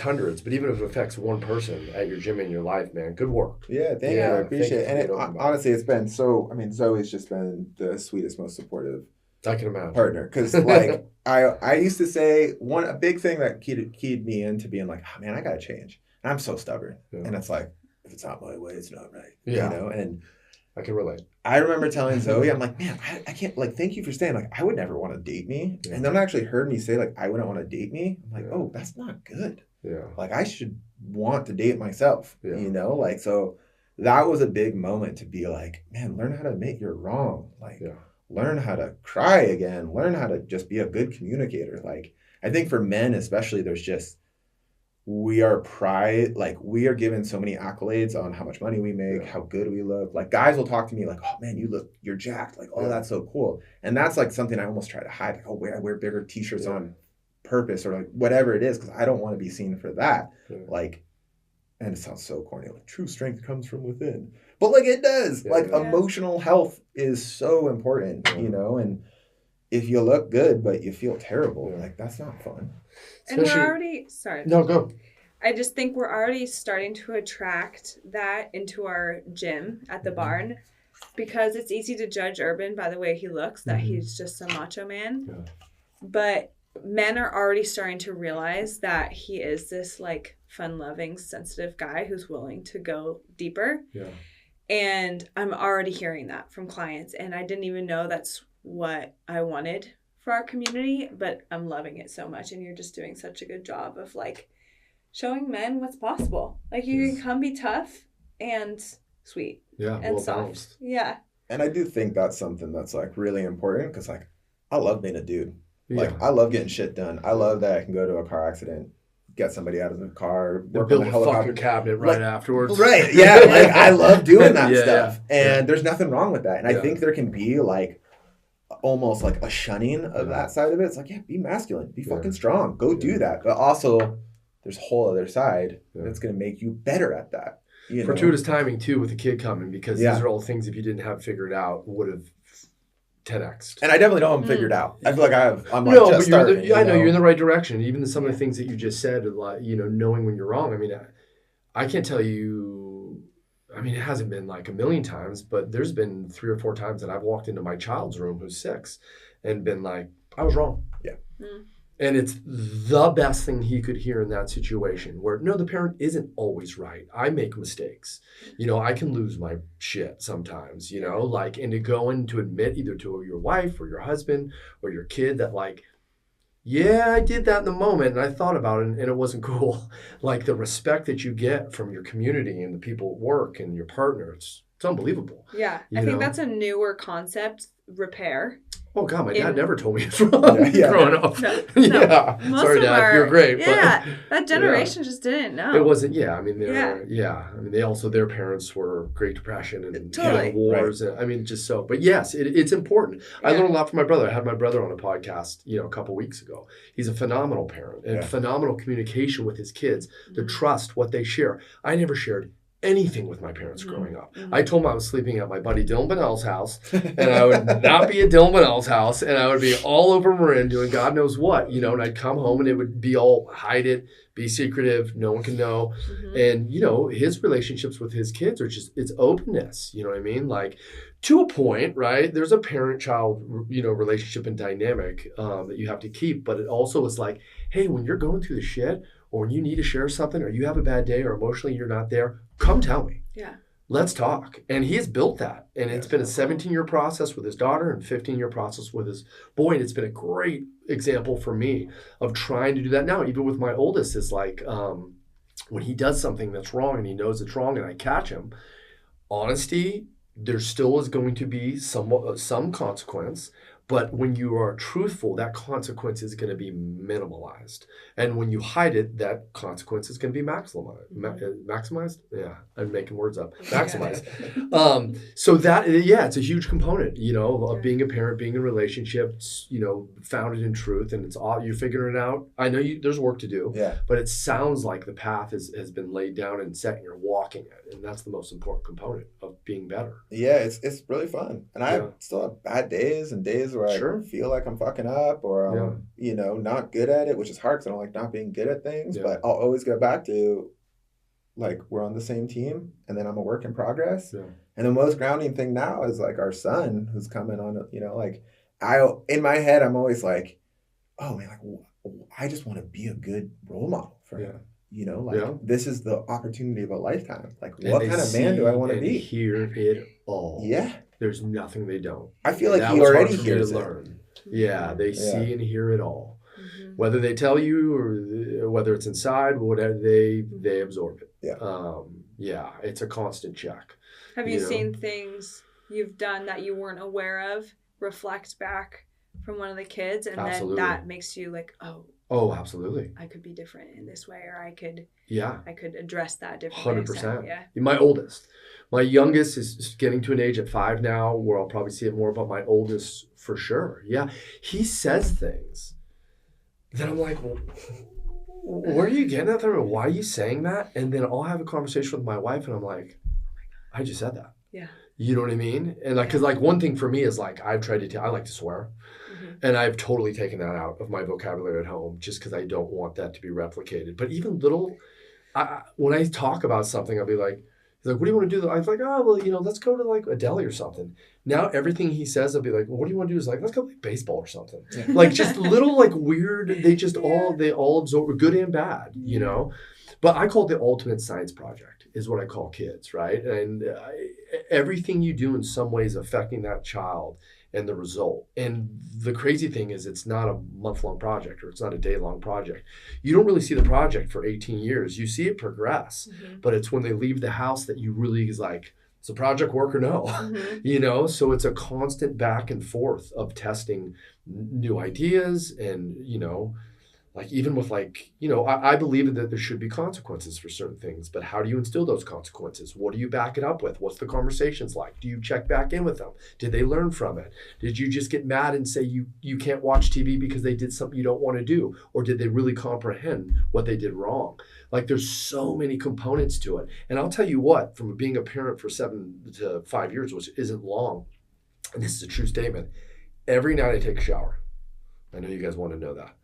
A: hundreds, but even if it affects one person at your gym in your life, man, good work.
B: Yeah, thank you. I appreciate it. And honestly, it's been so, I mean, Zoe's just been the sweetest, most supportive
A: I can imagine.
B: Partner. Because, like, I used to say, a big thing that keyed me into being like, oh, man, I got to change. And I'm so stubborn. Yeah. And it's like, if it's not my way, it's not right.
A: Yeah.
B: You know? And
A: I can relate.
B: I remember telling Zoe, I'm like, man, I can't, like, thank you for saying, like, I would never want to date me. Yeah. And then actually heard me say, like, I wouldn't want to date me. I'm like, oh, that's not good.
A: Yeah.
B: Like, I should want to date myself, you know? Like, so that was a big moment to be like, man, learn how to admit you're wrong. Like, learn how to cry again. Learn how to just be a good communicator. Like, I think for men especially, there's just, we are given so many accolades on how much money we make, how good we look. Like, guys will talk to me like, oh man, you're jacked. Like, oh, that's so cool. And that's like something I almost try to hide. Like, oh, I wear bigger t-shirts on purpose, or like whatever it is, because I don't want to be seen for that. Like, and it sounds so corny, like true strength comes from within. But like it does. Emotional health is so important, you know, and if you look good but you feel terrible, like that's not fun.
C: And we're already,
A: No, go.
C: I just think we're already starting to attract that into our gym at the barn, because it's easy to judge Urban by the way he looks, that he's just a macho man. Yeah. But men are already starting to realize that he is this like fun-loving, sensitive guy who's willing to go deeper.
A: Yeah.
C: And I'm already hearing that from clients, and I didn't even know that's what I wanted for our community, but I'm loving it so much. And you're just doing such a good job of like showing men what's possible. Like you can come be tough and sweet and soft. Balanced. Yeah.
B: And I do think that's something that's like really important, because like I love being a dude. Like I love getting shit done. I love that I can go to a car accident, get somebody out of the car, work on the helicopter
A: cabinet right afterwards.
B: Right. Yeah. Like I love doing that stuff. And there's nothing wrong with that. And I think there can be like almost like a shunning of that side of it. It's like, be masculine, be fucking strong, go do that. But also there's a whole other side that's going to make you better at that. You know?
A: Fortuitous timing too with the kid coming, because these are all things, if you didn't have figured out, would have 10x'd.
B: And I definitely don't have them figured out. I feel like I'm like
A: no,
B: just
A: but
B: starting.
A: I know you're in the right direction. Even some of the things that you just said, like, you know, knowing when you're wrong. I mean, I can't tell you, I mean, it hasn't been like a million times, but there's been 3 or 4 times that I've walked into my child's room who's 6 and been like, I was wrong.
B: Yeah.
A: And it's the best thing he could hear in that situation, where no, the parent isn't always right. I make mistakes. You know, I can lose my shit sometimes, you know, like, and to go in to admit either to your wife or your husband or your kid that like, yeah, I did that in the moment and I thought about it and it wasn't cool. Like the respect that you get from your community and the people at work and your partner, it's unbelievable.
C: Yeah. I think that's a newer concept, repair.
A: Oh, God, my dad never told me it's wrong growing up.
C: No.
A: Sorry, Dad, you're great.
C: Yeah, but, that generation just didn't know.
A: It wasn't, I mean, I mean, they also, their parents were Great Depression and wars. And, I mean, just so. But yes, it's important. I learned a lot from my brother. I had my brother on a podcast, you know, a couple weeks ago. He's a phenomenal parent and phenomenal communication with his kids, the trust, what they share. I never shared anything with my parents growing up. I told them I was sleeping at my buddy Dylan Bonnell's house, and I would not be at Dylan Bonnell's house, and I would be all over Marin doing God knows what, you know, and I'd come home and it would be all hide it, be secretive, no one can know. And, you know, his relationships with his kids are just, it's openness, you know what I mean? Like, to a point, right? There's a parent-child, you know, relationship and dynamic that you have to keep, but it also is like, hey, when you're going through the shit, or when you need to share something, or you have a bad day, or emotionally you're not there, come tell me.
C: Yeah.
A: Let's talk. And he has built that. And it's been a 17-year process with his daughter and 15-year process with his boy. And it's been a great example for me of trying to do that now. Even with my oldest, is like when he does something that's wrong and he knows it's wrong and I catch him, honesty, there still is going to be some consequence. But when you are truthful, that consequence is going to be minimalized. And when you hide it, that consequence is going to be maximized? Yeah, I'm making words up. Maximized. So that, it's a huge component, you know, of being a parent, being in relationships, you know, founded in truth. And it's all, you're figuring it out. I know there's work to do, but it sounds like the path has been laid down and set and you're walking it. And that's the most important component of being better.
B: Yeah, it's really fun. And I still have bad days and days where I feel like I'm fucking up or I'm, you know, not good at it, which is hard because I don't like not being good at things. But I'll always go back to, like, we're on the same team and then I'm a work in progress. Yeah. And the most grounding thing now is, like, our son who's coming on, you know, like, in my head, I'm always like, oh, man, like, I just want to be a good role model for him. You know, like, this is the opportunity of a lifetime. Like, what kind of man do I want to be?
A: Hear it all.
B: Yeah.
A: There's nothing they don't.
B: I feel like he already hears it.
A: Learn. Yeah, they see and hear it all. Whether they tell you or whether it's inside, whatever, they absorb it. Yeah. It's a constant check.
C: Have you seen things you've done that you weren't aware of reflect back from one of the kids, and then that makes you like, oh,
A: absolutely,
C: I could be different in this way, or I could address that differently.
A: 100%. Yeah. My oldest. My youngest is getting to an age at 5 now where I'll probably see it more, but my oldest for sure. Yeah. He says things that I'm like, well, where are you getting at there? Why are you saying that? And then I'll have a conversation with my wife and I'm like, I just said that.
C: Yeah.
A: You know what I mean? And like, cause like one thing for me is like, I've tried to, I like to swear. And I've totally taken that out of my vocabulary at home just because I don't want that to be replicated. But even when I talk about something, I'll be like, he's like, what do you want to do? I was like, oh, well, you know, let's go to like a deli or something. Now everything he says, I'll be like, well, what do you want to do? Is like, let's go play baseball or something. Yeah. Like just little like weird, they all absorb good and bad, you know? But I call it the ultimate science project is what I call kids, right? And everything you do in some ways affecting that child and the result. And the crazy thing is it's not a month-long project or it's not a day-long project. You don't really see the project for 18 years. You see it progress, but it's when they leave the house that you really is like, does the project work or no? You know, so it's a constant back and forth of testing new ideas and, you know, like even with like, you know, I believe that there should be consequences for certain things, but how do you instill those consequences? What do you back it up with? What's the conversations like? Do you check back in with them? Did they learn from it? Did you just get mad and say you can't watch TV because they did something you don't want to do? Or did they really comprehend what they did wrong? Like there's so many components to it. And I'll tell you what, from being a parent for 7 to 5 years, which isn't long, and this is a true statement, every night I take a shower. I know you guys want to know that.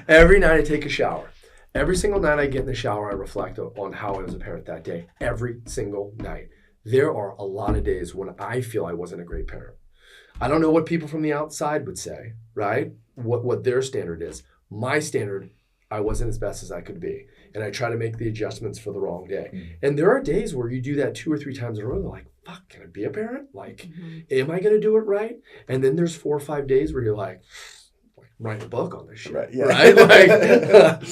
A: Every night I take a shower. Every single night I get in the shower, I reflect on how I was a parent that day. Every single night. There are a lot of days when I feel I wasn't a great parent. I don't know what people from the outside would say, right? What their standard is. My standard, I wasn't as best as I could be. And I try to make the adjustments for the wrong day. And there are days where you do that 2 or 3 times in a row. They're like, fuck, can I be a parent? Like, am I going to do it right? And then there's 4 or 5 days where you're like writing a book on this shit, right? Like,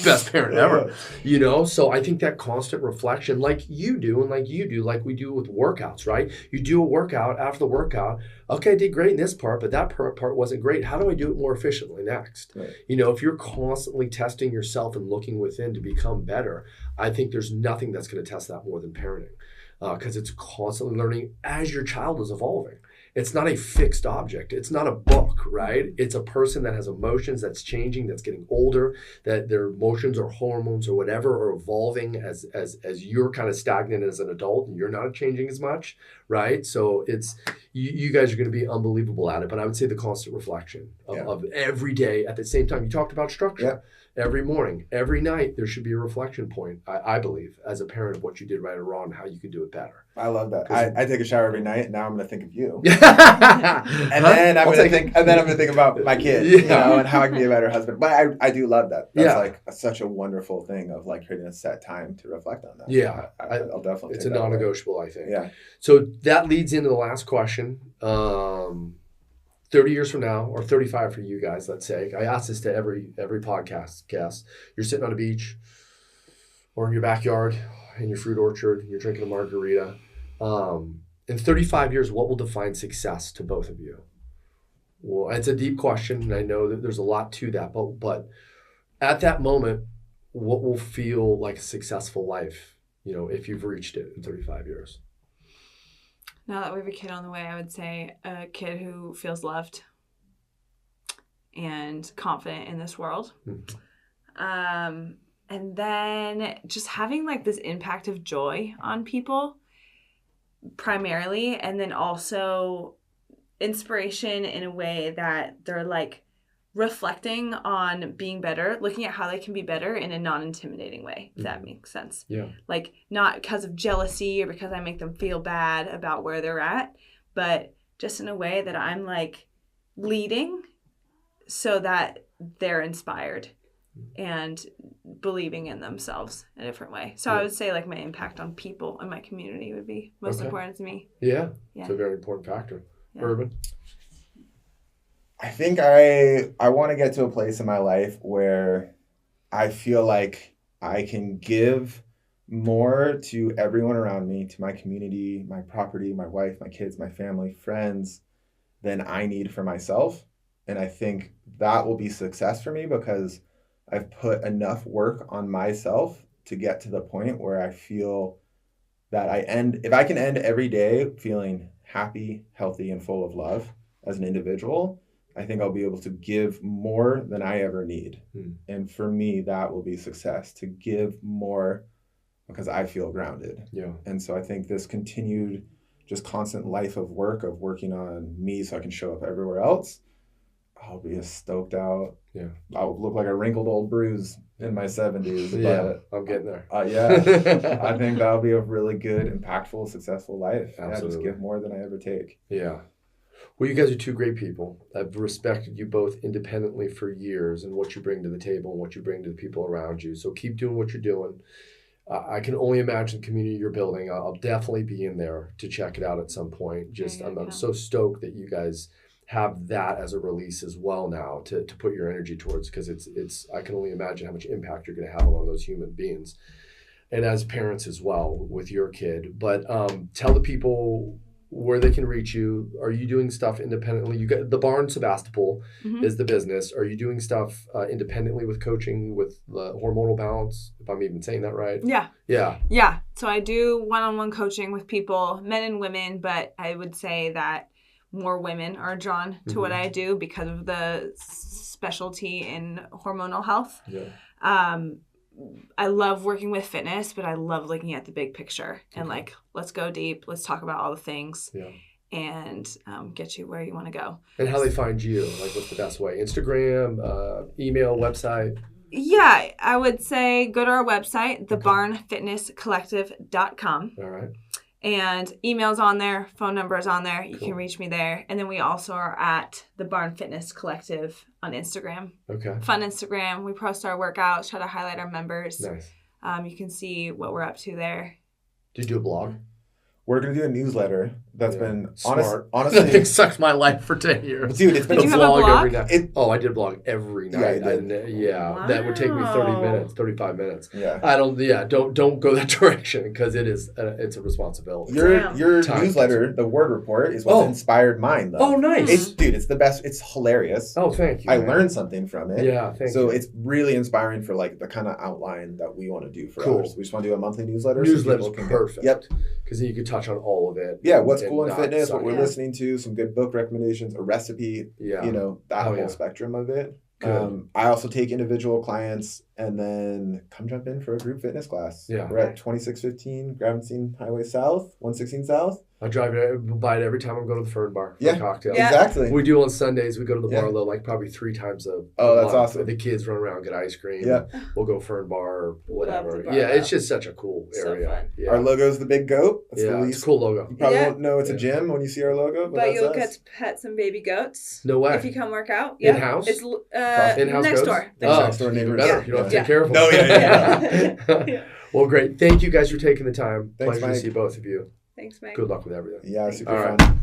A: best parent ever, you know? So I think that constant reflection, like you do, and like you do, like we do with workouts, right? You do a workout, after the workout, okay, I did great in this part, but that part wasn't great. How do I do it more efficiently next? Right. You know, if you're constantly testing yourself and looking within to become better, I think there's nothing that's going to test that more than parenting. Because it's constantly learning as your child is evolving. it's not a fixed object. It's not a book, right? It's a person that has emotions, that's changing, that's getting older, that their emotions or hormones or whatever are evolving as you're kind of stagnant as an adult and you're not changing as much, right? So it's, you guys are going to be unbelievable at it. But I would say the constant reflection of every day at the same time. You talked about structure. Yeah. Every morning, every night, there should be a reflection point, I believe, as a parent of what you did right or wrong, how you could do it better.
B: I love that. I take a shower every night, and now I'm going to think of you. and then I'm going to think about my kids, you know, and how I can be a better husband. But I do love that. That's like such a wonderful thing of like creating a set time to reflect on that.
A: Yeah.
B: I'll definitely.
A: It's a non-negotiable, I think.
B: Yeah.
A: So that leads into the last question. 30 years from now, or 35 for you guys, let's say. I ask this to every podcast guest. You're sitting on a beach or in your backyard in your fruit orchard, you're drinking a margarita. In 35 years, what will define success to both of you? Well, it's a deep question, and I know that there's a lot to that, but at that moment, what will feel like a successful life, you know, if you've reached it in 35 years?
C: Now that we have a kid on the way, I would say a kid who feels loved and confident in this world. And then just having like this impact of joy on people primarily, and then also inspiration in a way that they're like reflecting on being better, looking at how they can be better in a non-intimidating way, if that makes sense.
A: Yeah.
C: Like not because of jealousy or because I make them feel bad about where they're at, but just in a way that I'm like leading so that they're inspired and believing in themselves in a different way. So I would say like my impact on people in my community would be most important to me.
A: Yeah. It's a very important factor. Yeah. Urban?
B: I think I want to get to a place in my life where I feel like I can give more to everyone around me, to my community, my property, my wife, my kids, my family, friends, than I need for myself. And I think that will be success for me because I've put enough work on myself to get to the point where I feel that if I can end every day feeling happy, healthy, and full of love as an individual, I think I'll be able to give more than I ever need. And for me, that will be success, to give more because I feel grounded.
A: Yeah.
B: And so I think this continued just constant life of work, of working on me so I can show up everywhere else, I'll be stoked out.
A: Yeah.
B: I'll look like a wrinkled old bruise in my 70s.
A: Yeah, I'm getting there.
B: Yeah. I think that'll be a really good, impactful, successful life.
A: Absolutely.
B: Yeah, just give more than I ever take.
A: Yeah. Well, you guys are two great people. I've respected you both independently for years and what you bring to the table and what you bring to the people around you. So keep doing what you're doing. I can only imagine the community you're building. I'll definitely be in there to check it out at some point. I'm so stoked that you guys have that as a release as well now to put your energy towards, because it's I can only imagine how much impact you're going to have on those human beings and as parents as well with your kid. But tell the people where they can reach you. Are you doing stuff independently? You got the Barn Sebastopol is the business. Are you doing stuff independently with coaching, with the hormonal balance, if I'm even saying that right?
C: Yeah. So I do one-on-one coaching with people, men and women, but I would say that more women are drawn to what I do because of the specialty in hormonal health. I love working with fitness, but I love looking at the big picture and like, let's go deep. Let's talk about all the things and get you where you want to go.
A: And how they find you, like what's the best way? Instagram, email, website?
C: Yeah, I would say go to our website, thebarnfitnesscollective.com.
A: All right.
C: And email's on there, phone number is on there. You can reach me there. And then we also are at the Barn Fitness Collective on Instagram.
A: Okay.
C: Fun Instagram. We post our workouts, try to highlight our members.
A: Nice.
C: You can see what we're up to there.
A: Do you do a blog?
B: We're going to do a newsletter that's been
A: smart.
B: Honestly,
A: that thing sucked my life for 10 years.
B: Dude, it's been
C: a blog
A: every night. I did a blog every night.
C: Wow.
A: That would take me 30 minutes, 35 minutes.
B: Yeah.
A: Don't go that direction because it's a responsibility.
B: Your newsletter, the Word Report, is what's inspired mine, though.
A: Oh, nice.
B: It's the best. It's hilarious.
A: Oh, thank you.
B: I learned something from it.
A: Yeah, thank you.
B: So it's really inspiring for like the kind of outline that we want to do for others. We just want to do a monthly newsletter.
A: Newsletter's perfect.
B: Yep.
A: Because you could talk touch on all of it.
B: Yeah, what's cool in fitness, what we're listening to, some good book recommendations, a recipe, that whole spectrum of it. I also take individual clients and then come jump in for a group fitness class. Yeah. We're at 2615 Gravenstein Highway South, 116 South.
A: I drive by it every time I'm going to the Fern Bar for a cocktail.
B: Yeah, exactly.
A: We do on Sundays. We go to the bar like probably 3 times a
B: that's awesome.
A: The kids run around, get ice cream.
B: Yeah.
A: We'll go Fern Bar or whatever. It's just such a cool area.
C: Fun.
A: Yeah.
B: Our logo is the big goat. That's the least.
A: It's a cool logo.
B: You probably won't know it's a gym when you see our logo,
C: but you'll get to pet some baby goats.
A: No way.
C: If you come work out.
A: Yeah. In-house?
C: It's
A: in-house
C: next
A: goats?
C: door.
B: Next door neighbors.
A: Better. You don't have to take care of them.
B: No, yeah.
A: Well, great. Thank you guys for taking the time.
B: Thanks,
A: Pleasure to see both of you.
C: Thanks, Mike.
A: Good luck with everything.
B: Yeah, super
A: fun.